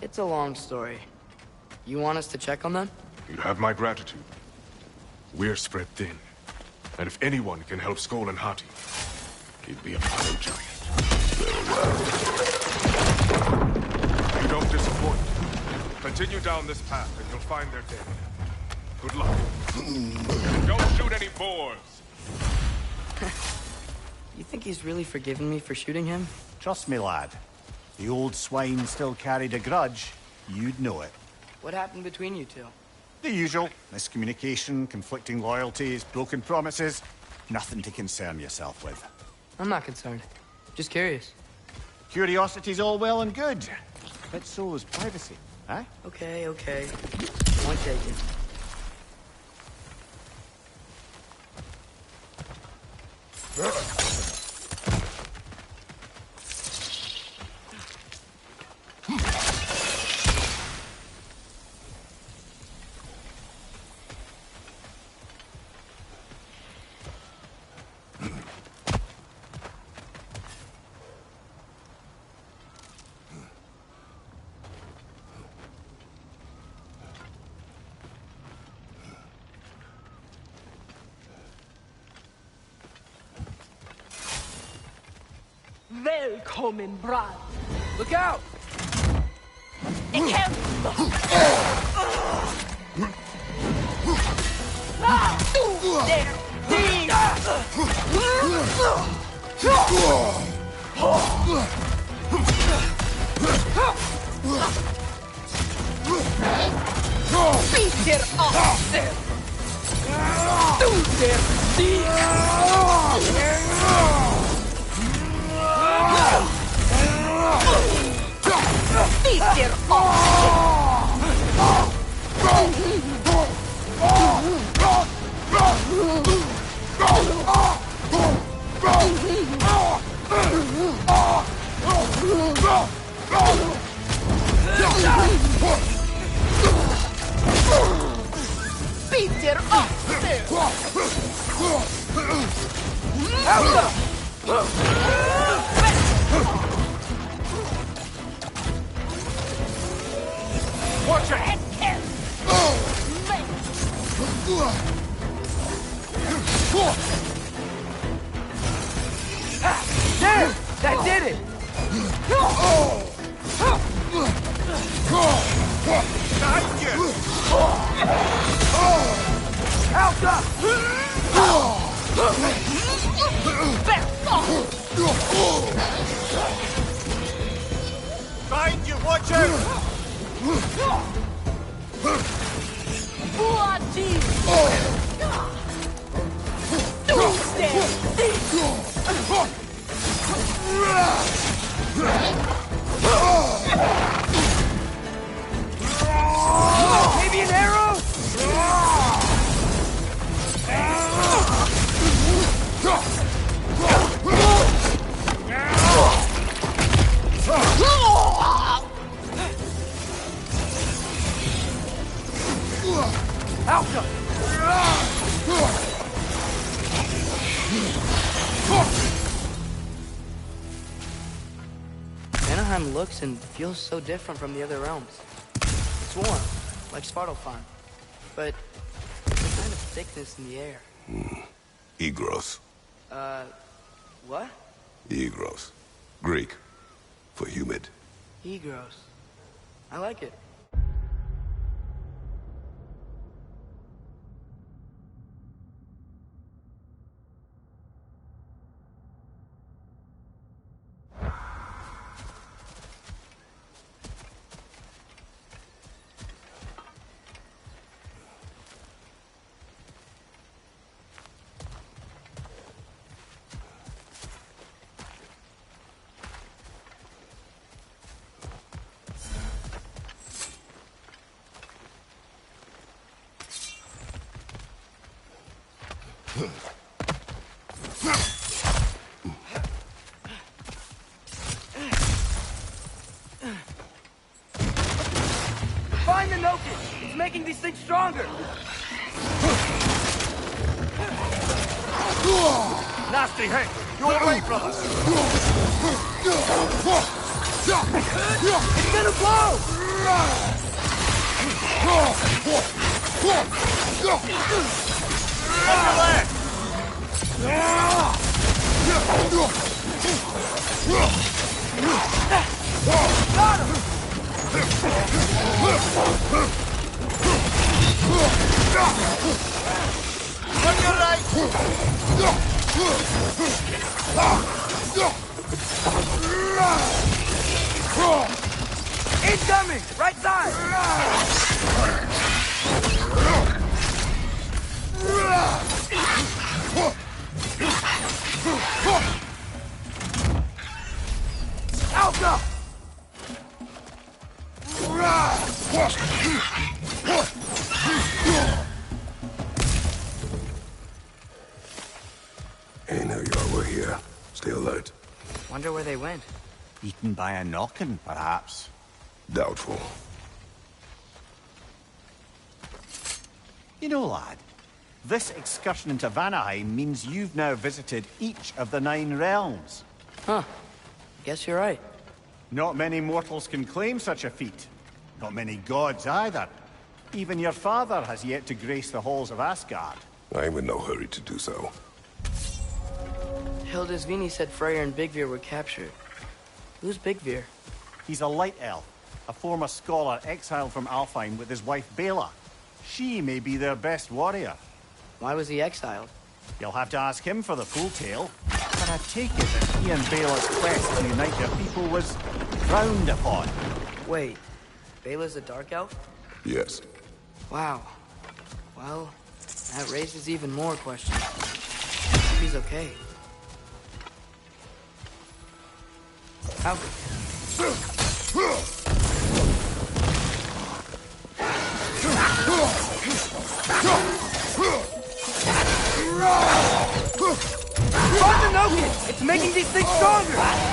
It's a long story. You want us to check on them? You have my gratitude. We're spread thin. And if anyone can help Skoll and Hati, he'd be a fine giant. You don't disappoint. Continue down this path and you'll find their dead. Good luck. And don't shoot any boars! You think he's really forgiven me for shooting him? Trust me, lad. The old swine still carried a grudge. You'd know it. What happened between you two? The usual. Miscommunication, conflicting loyalties, broken promises. Nothing to concern yourself with. I'm not concerned. Just curious. Curiosity's all well and good. But so is privacy, huh? Okay, okay. Point taken. Välkommen, brad. Look out! Ik heb... There! Peter off there! Do there! Peter Peter off there! Watch it! There! That did it! Behind you! Alta! Behind you! Watch out! Maybe an arrow? Alta! Vanaheim looks and feels so different from the other realms. It's warm, like Svartalfheim, but there's a kind of thickness in the air. Egros. What? Egros. Greek. For humid. Egros. I like it. Find the Nokin! It's making these things stronger! Nasty, hey! You're away from us! It's gonna blow! On your leg! Got him! On your right! Incoming! Right side! Ain't know y'all were here. Stay alert. Wonder where they went. Eaten by a knockin', perhaps. Doubtful. You know, lad, this excursion into Vanaheim means you've now visited each of the 9 realms. Huh. Guess you're right. Not many mortals can claim such a feat. Not many gods either. Even your father has yet to grace the halls of Asgard. I am in no hurry to do so. Hildisvini said Freyr and Bigvir were captured. Who's Bigvir? He's a light elf, a former scholar exiled from Alfheim with his wife Bela. She may be their best warrior. Why was he exiled? You'll have to ask him for the full tale. But I take it that he and Bela's quest to unite their people was frowned upon. Wait, Bela's a dark elf? Yes. Wow. Well, that raises even more questions. Hope he's okay. How? Ragnarok! It's making these things stronger!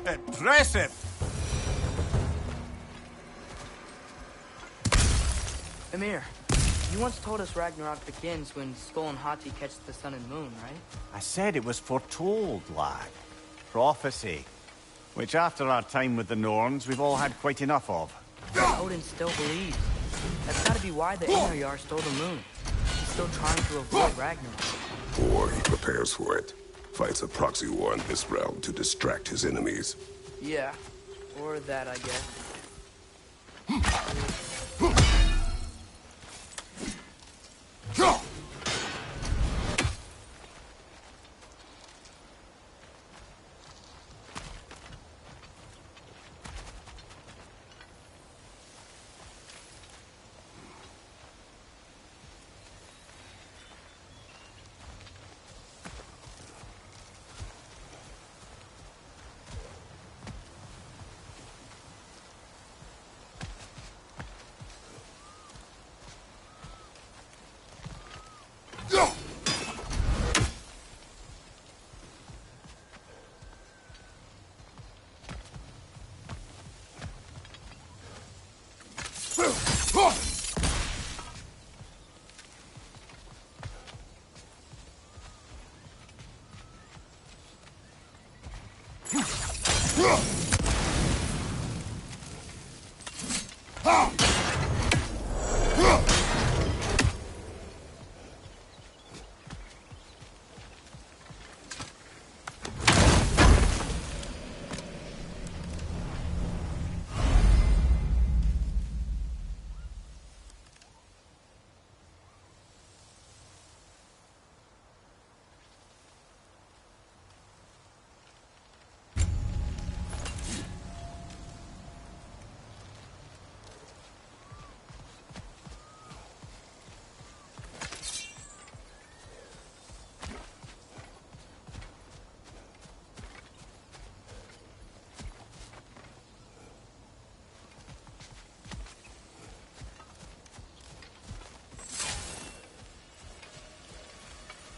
Impressive! Emir, you once told us Ragnarok begins when Skull and Hati catch the sun and moon, right? I said it was foretold, lad. Prophecy. Which after our time with the Norns, we've all had quite enough of. Odin still believes. That's gotta be why the Einherjar stole the moon. He's still trying to avoid Ragnarok. Or he prepares for it. Fights a proxy war in this realm to distract his enemies. Yeah, or that, I guess.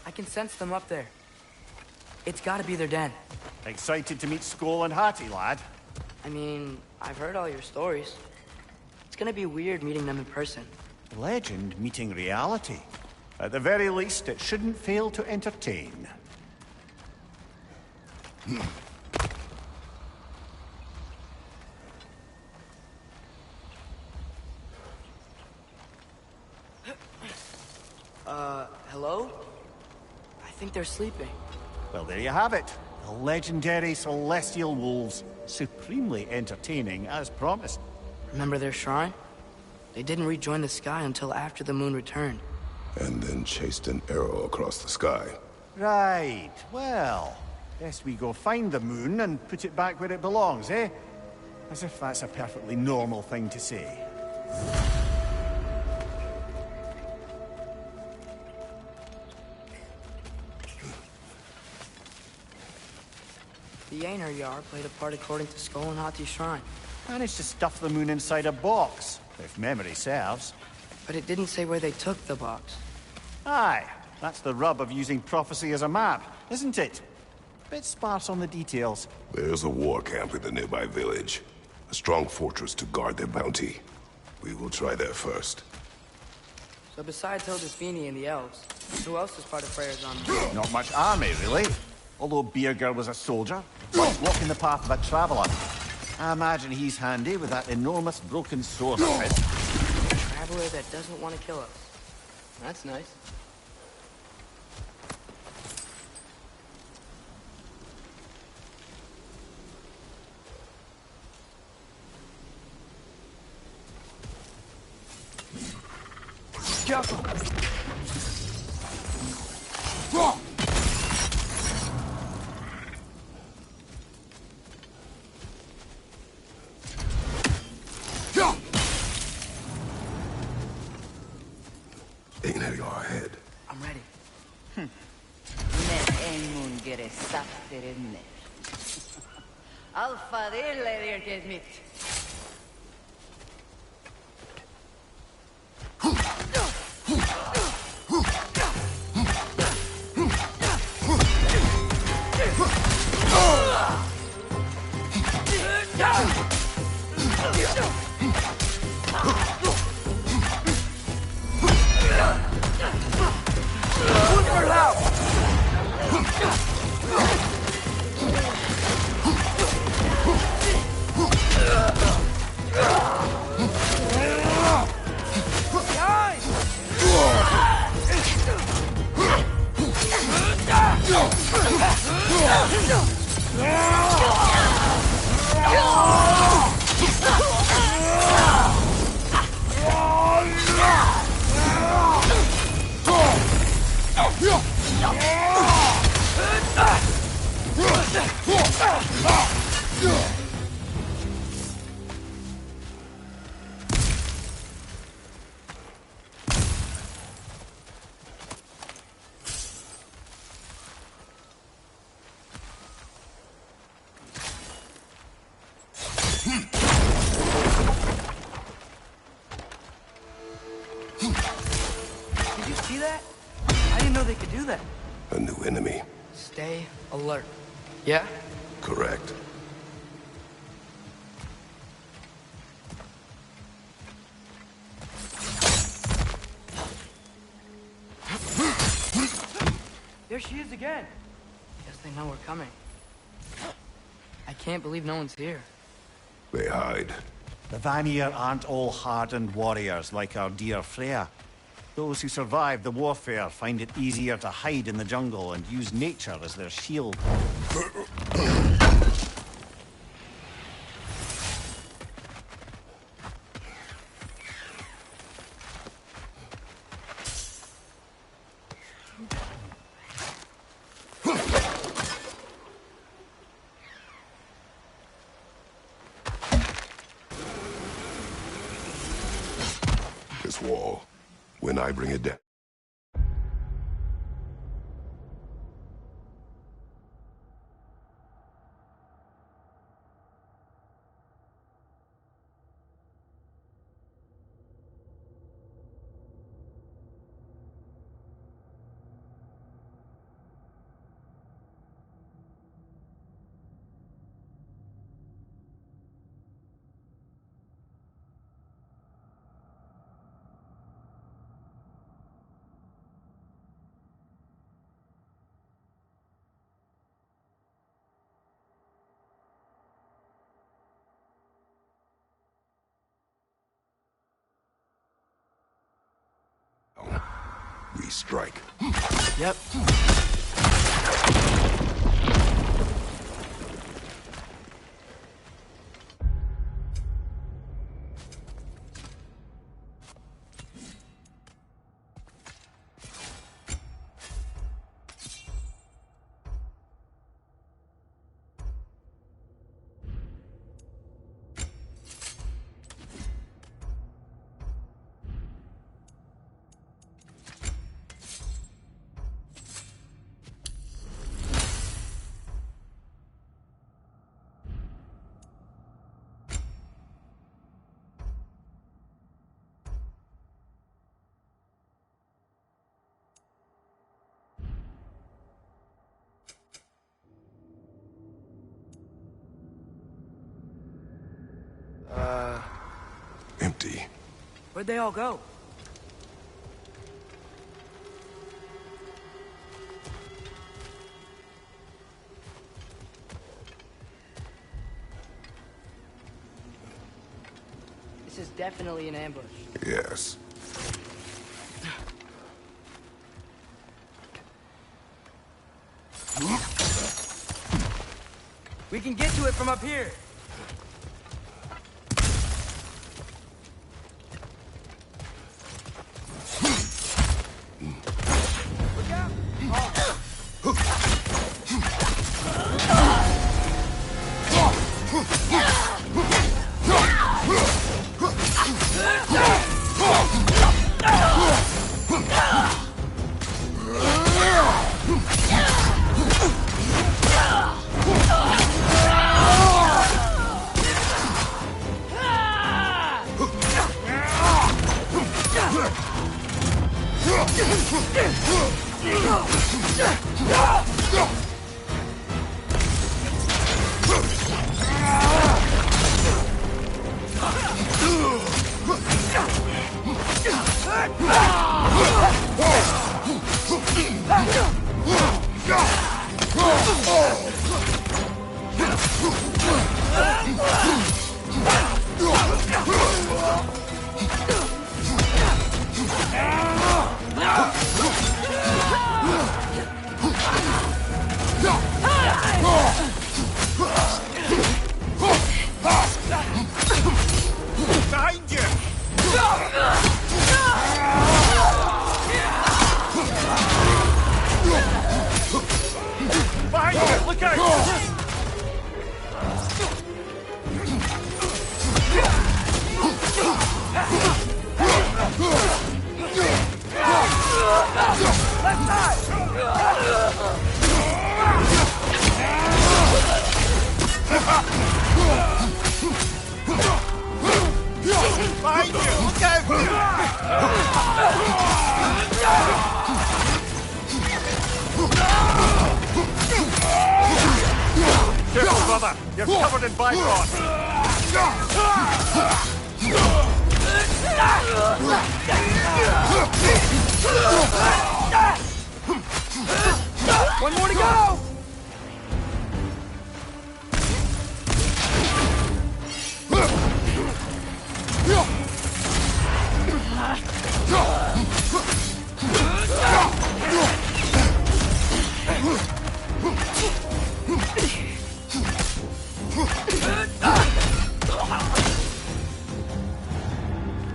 I can sense them up there. It's gotta be their den. Excited to meet Skull and Hati, lad? I mean, I've heard all your stories. It's gonna be weird meeting them in person. Legend meeting reality. At the very least, it shouldn't fail to entertain. Hello? I think they're sleeping. Well, there you have it. The legendary celestial wolves. Supremely entertaining, as promised. Remember their shrine? They didn't rejoin the sky until after the moon returned. And then chased an arrow across the sky. Right. Well, best we go find the moon and put it back where it belongs, eh? As if that's a perfectly normal thing to say. The Einherjar played a part according to Skull and Hati's shrine. Managed to stuff the moon inside a box, if memory serves. But it didn't say where they took the box. Aye, that's the rub of using prophecy as a map, isn't it? Bit sparse on the details. There's a war camp in the nearby village. A strong fortress to guard their bounty. We will try there first. So besides Hildisvini and the elves, who else is part of Freyr's army? Not much army, really. Although Birger was a soldier, walking the path of a traveler. I imagine he's handy with that enormous broken sword of his. A traveler that doesn't want to kill us. That's nice. careful. Ain't it your head? I'm ready. Ne en mun gere satterenner. Alfa dille virket mitt. Did you see that? I didn't know they could do that. A new enemy. Stay alert. Yeah? Correct. There she is again. Guess they know we're coming. I can't believe no one's here. They hide. The Vanir aren't all hardened warriors like our dear Freya. Those who survive the warfare find it easier to hide in the jungle and use nature as their shield. This wall. When I bring it down. We strike. Yep. Empty. Where'd they all go? This is definitely an ambush. Yes. We can get to it from up here. Behind you! Behind you! Look out! Behind you! Look out! Careful, brother! You're covered in bifrost! One more to go!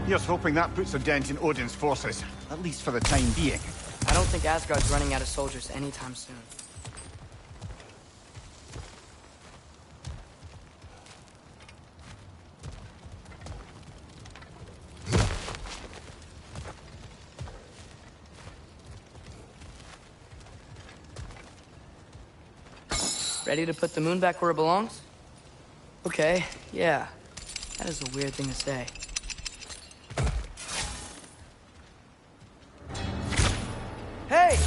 Here's hoping that puts a dent in Odin's forces, at least for the time being. I don't think Asgard's running out of soldiers anytime soon. Ready to put the moon back where it belongs? Okay, yeah. That is a weird thing to say. Hey!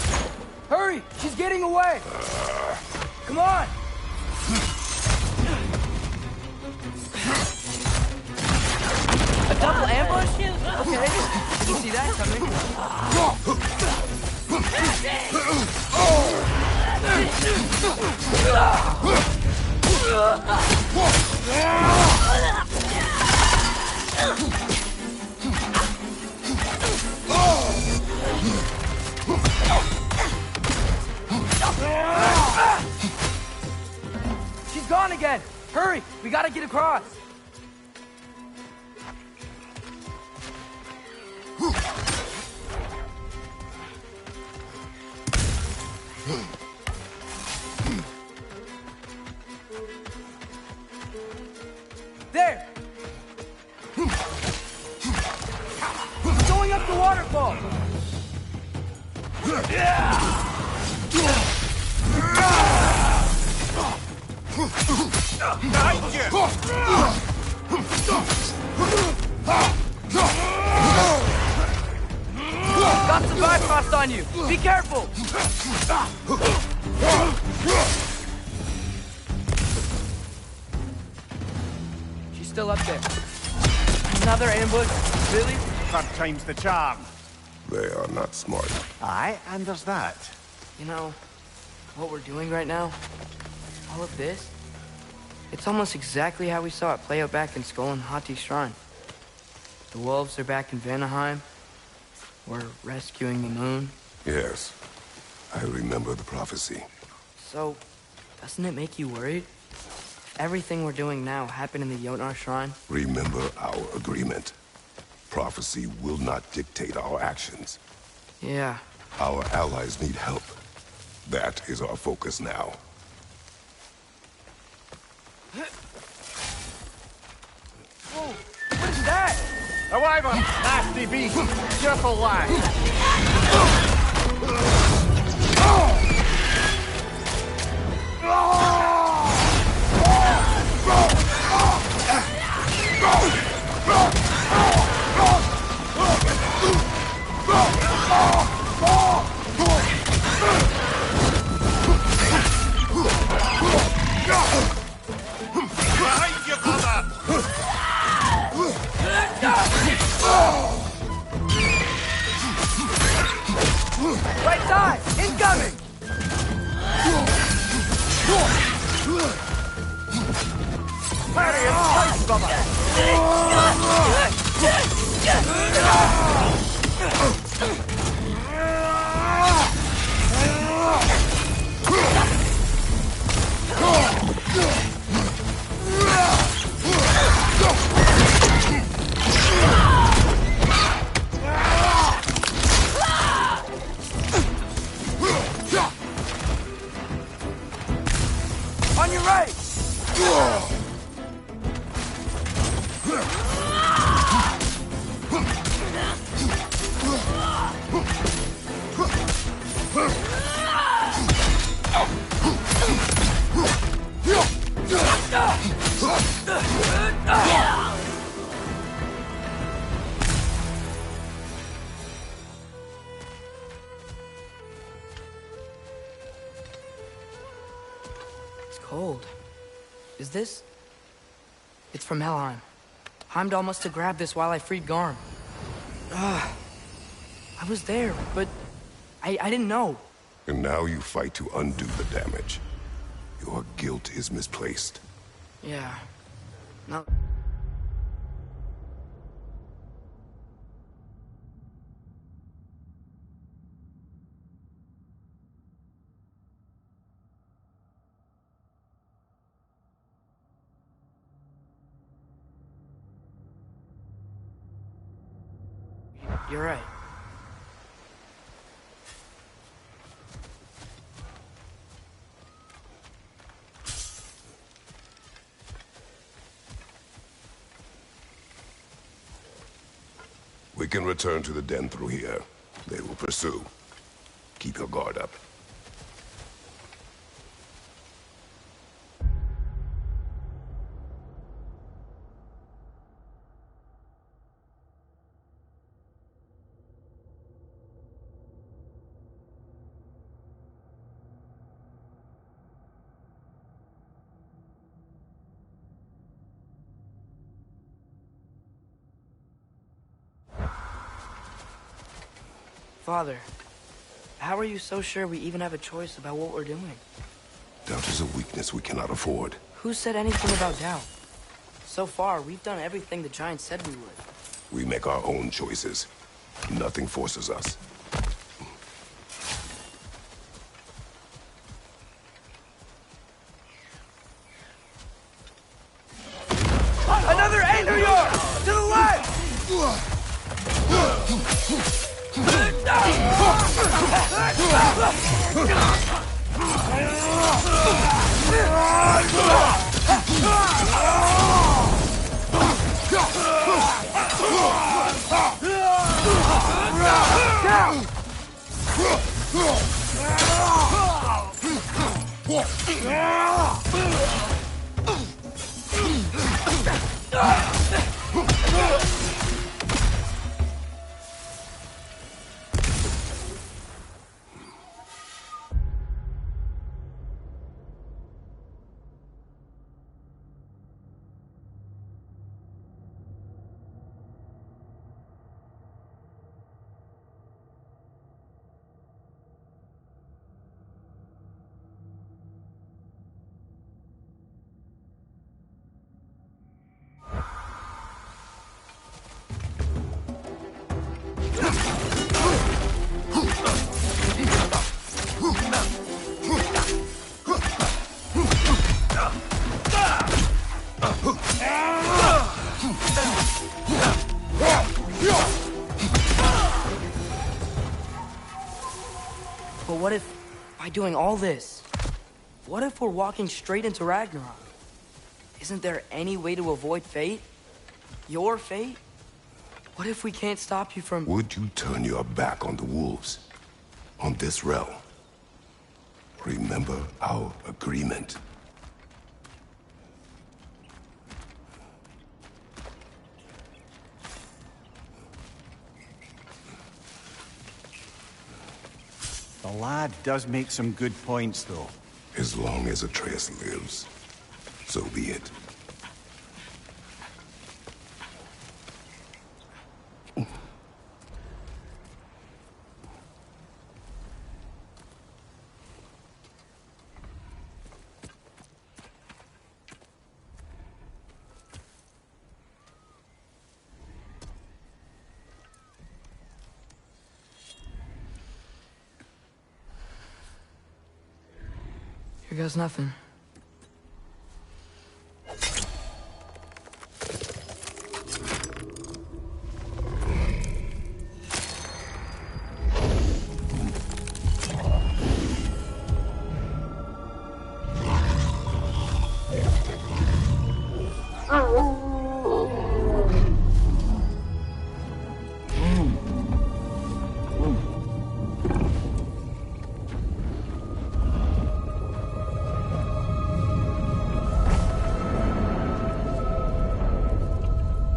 Hurry! She's getting away! Come on! A double ambush? Okay. Did you see that coming? She's gone again! Hurry! We gotta get across! There! Going up the waterfall! Behind you! Got some bifrost on you! Be careful! She's still up there. Another ambush? Really? Third time's the charm. They are not smart. Aye, and there's that. You know, what we're doing right now, all of this, it's almost exactly how we saw it play out back in Skull and Hati's shrine. The wolves are back in Vanaheim. We're rescuing the moon. Yes, I remember the prophecy. So, doesn't it make you worried? Everything we're doing now happened in the Jotnar shrine. Remember our agreement. Prophecy will not dictate our actions. Yeah. Our allies need help. That is our focus now. Whoa! What is that? A wyvern! Nasty beast! Careful, lad! Right side! Incoming! Party in place, brother! On your right! It's cold. Is this? It's from Helheim. Heimdall must have grabbed this while I freed Garm. I was there, but I didn't know. And now you fight to undo the damage. Your guilt is misplaced. Yeah. No. You're right. We can return to the den through here. They will pursue. Keep your guard up. Father, how are you so sure we even have a choice about what we're doing? Doubt is a weakness we cannot afford. Who said anything about doubt? So far, we've done everything the Giants said we would. We make our own choices. Nothing forces us. Another anchor yard! To the left! But what if, by doing all this, what if we're walking straight into Ragnarok? Isn't there any way to avoid fate? Your fate? What if we can't stop you from... Would you turn your back on the wolves? On this realm? Remember our agreement. The lad does make some good points, though. As long as Atreus lives, so be it. Here goes nothing.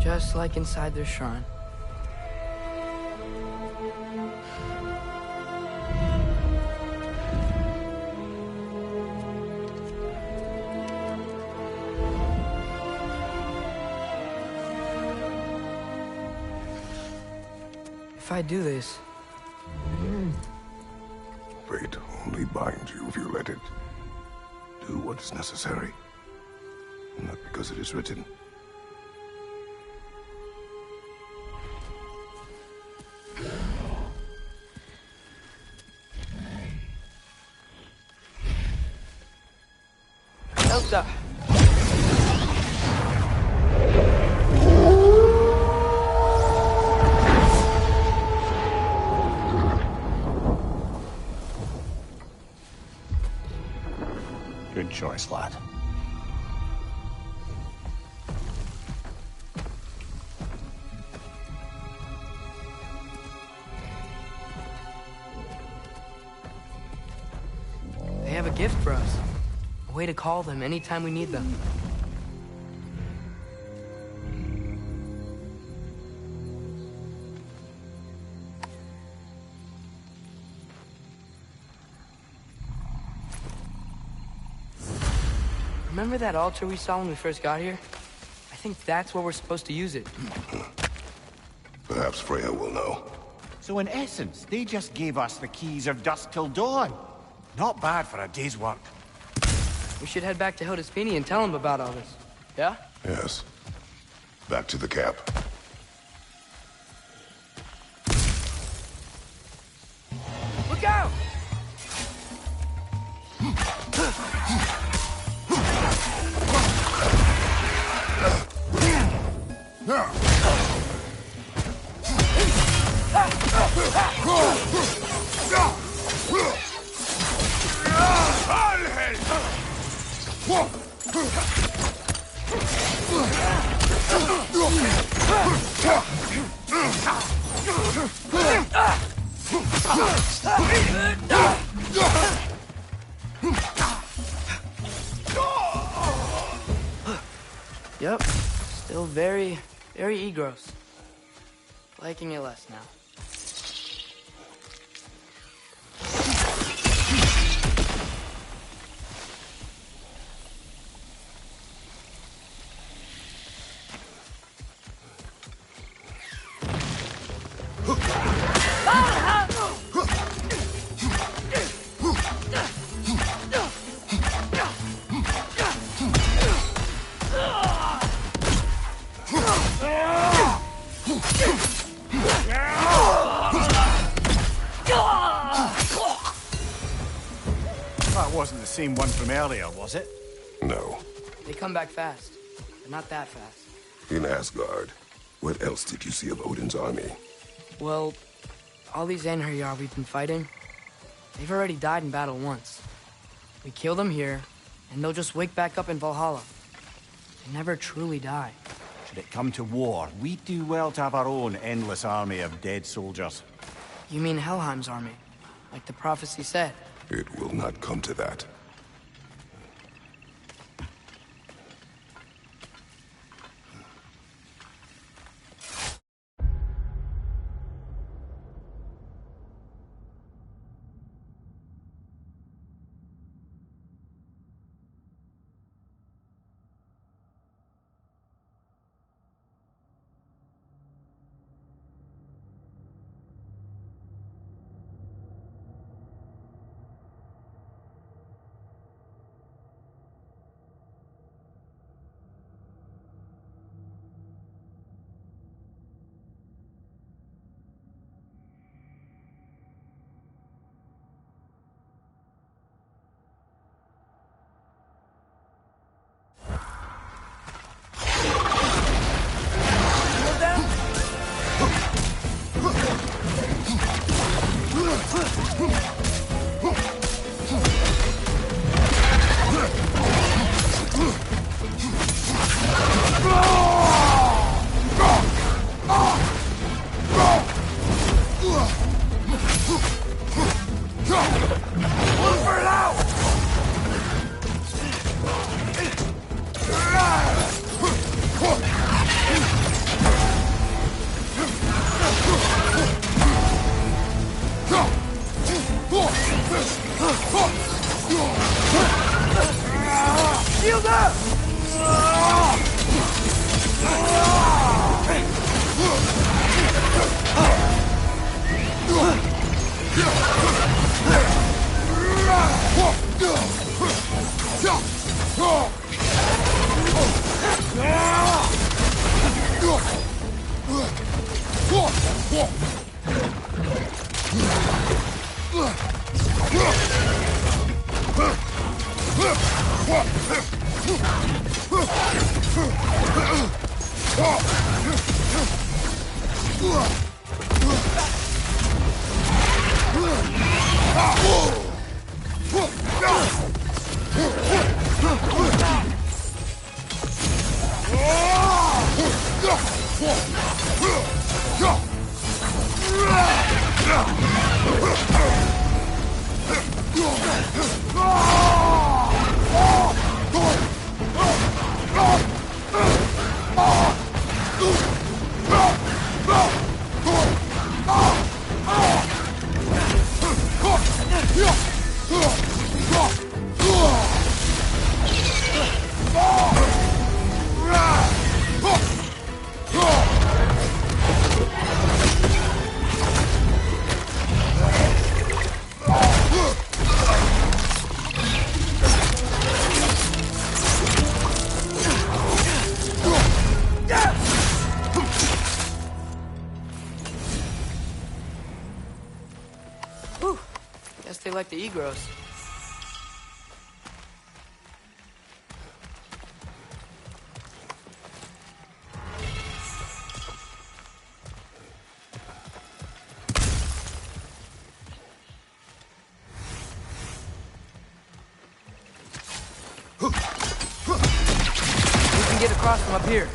Just like inside their shrine. If I do this... Fate only binds you if you let it. Do what is necessary. Not because it is written. Elsa! Good choice, lad. They have a gift for us. A way to call them anytime we need them. Remember that altar we saw when we first got here? I think that's where we're supposed to use it. Perhaps Freya will know. So in essence, they just gave us the keys of dusk till dawn. Not bad for a day's work. We should head back to Hildesfini and tell him about all this. Yeah? Yes. Back to the camp. Look out! Yep. Still very gross. Liking it less now. That wasn't the same one from earlier, was it? No. They come back fast, but not that fast. In Asgard, what else did you see of Odin's army? Well, all these Einherjar we've been fighting, they've already died in battle once. We kill them here, and they'll just wake back up in Valhalla. They never truly die. Should it come to war, we'd do well to have our own endless army of dead soldiers. You mean Helheim's army, like the prophecy said? It will not come to that. Shield up! Whew. Guess they like the egros. We can get across from up here.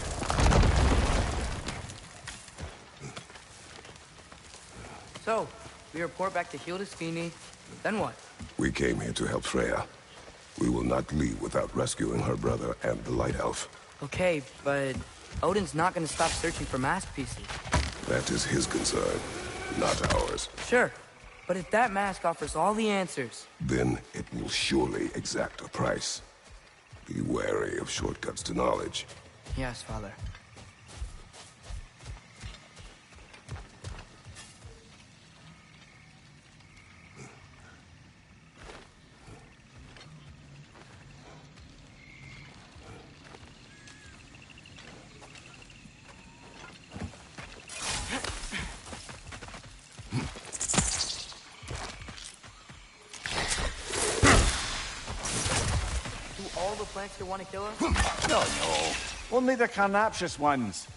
So, we report back to Hildisvini, then what? We came here to help Freya. We will not leave without rescuing her brother and the Light Elf. Okay, but Odin's not gonna stop searching for mask pieces. That is his concern, not ours. Sure, but if that mask offers all the answers... Then it will surely exact a price. Be wary of shortcuts to knowledge. Yes, Father. All the plants here want to kill us? No. Only the carnivorous ones.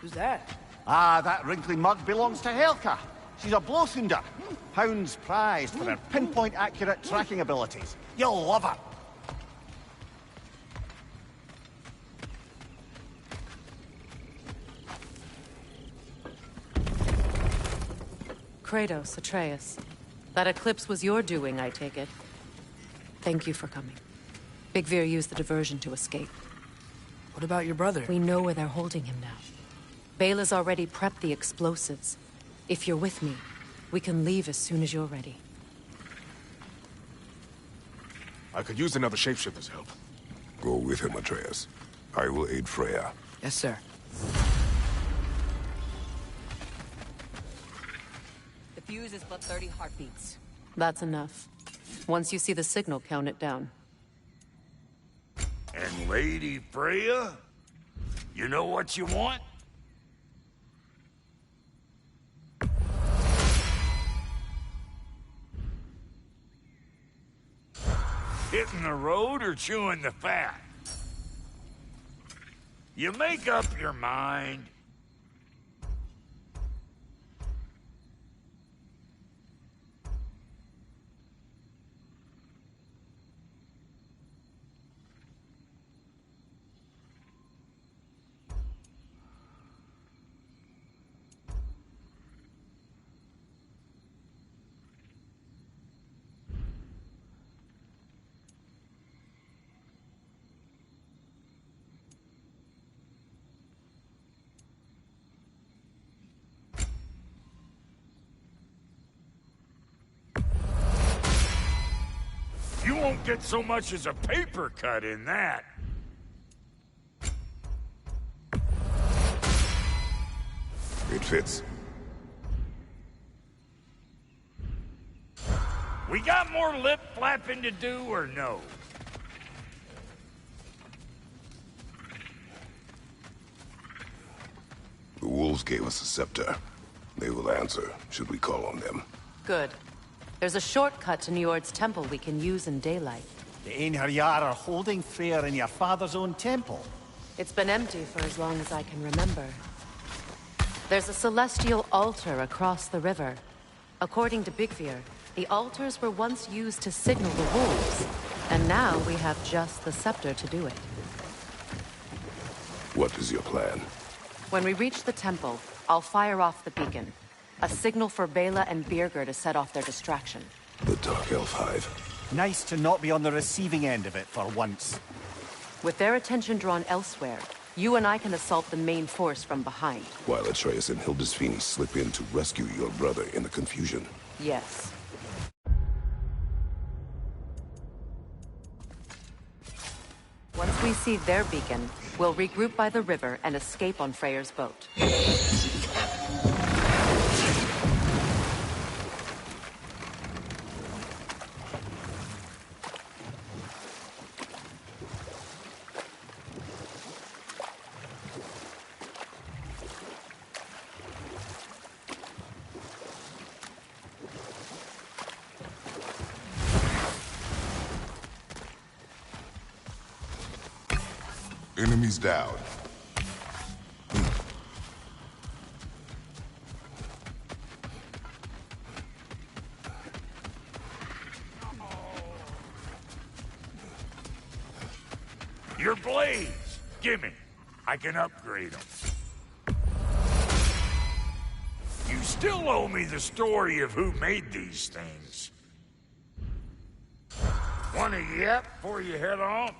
Who's that? Ah, that wrinkly mug belongs to Helka. She's a blowthunder. Hound's prized for her pinpoint accurate tracking abilities. You'll love her. Kratos, Atreus. That eclipse was your doing, I take it. Thank you for coming. Big Veer used the diversion to escape. What about your brother? We know where they're holding him now. Bela's already prepped the explosives. If you're with me, we can leave as soon as you're ready. I could use another shapeshifter's help. Go with him, Atreus. I will aid Freya. Yes, sir. The fuse is but 30 heartbeats. That's enough. Once you see the signal, count it down. And Lady Freya? You know what you want? Hitting the road or chewing the fat? You make up your mind. You won't get so much as a paper cut in that. It fits. We got more lip flapping to do or no? The wolves gave us a scepter. They will answer, should we call on them. Good. There's a shortcut to Njord's temple we can use in daylight. The Einherjar are holding Freyr in your father's own temple. It's been empty for as long as I can remember. There's a celestial altar across the river. According to Bigvir, the altars were once used to signal the wolves, and now we have just the scepter to do it. What is your plan? When we reach the temple, I'll fire off the beacon. A signal for Bela and Birgir to set off their distraction. The Dark Elf Hive. Nice to not be on the receiving end of it for once. With their attention drawn elsewhere, you and I can assault the main force from behind. While Atreus and Hildisvini slip in to rescue your brother in the confusion. Yes. Once we see their beacon, we'll regroup by the river and escape on Freyr's boat. Enemies down. Your blades! Gimme. I can upgrade them. You still owe me the story of who made these things. Want a yap before you head on?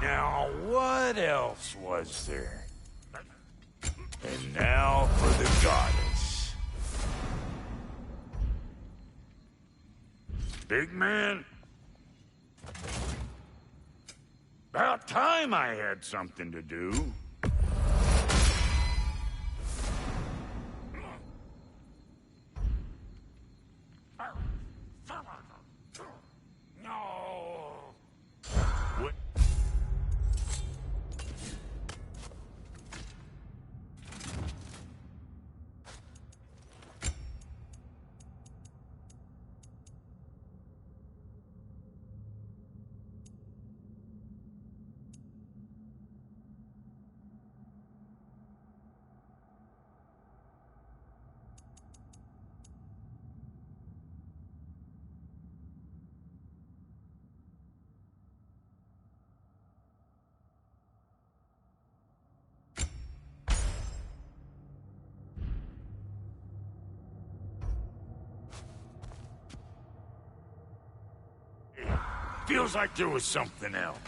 Now, what else was there? And now for the goddess. Big man? About time I had something to do. No. What? Feels like there was something else.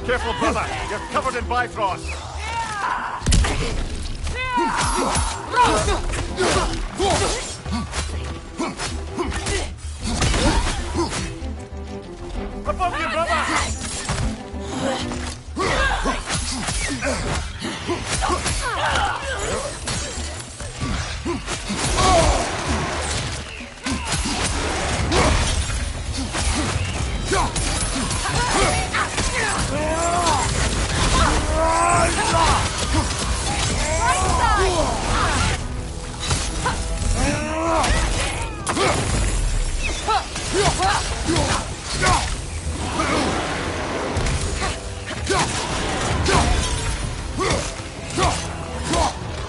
Careful, brother! You're covered in Bifrost! Above you, brother!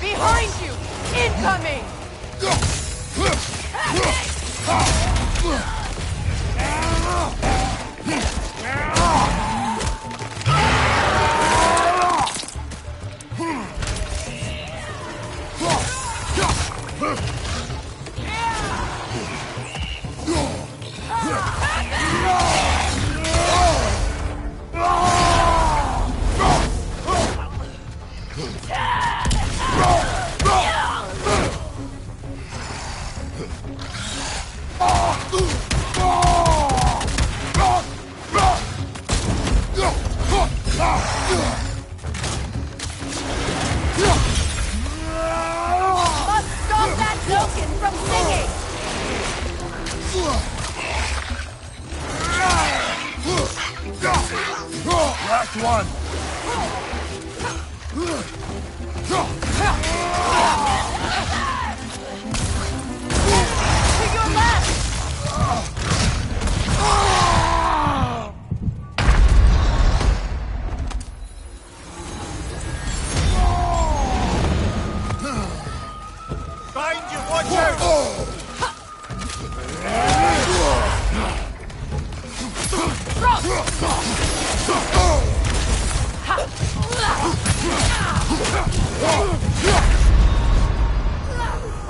Behind you! Incoming! Last one. To your left! Behind you, watch out!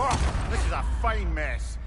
Oh, this is a fine mess.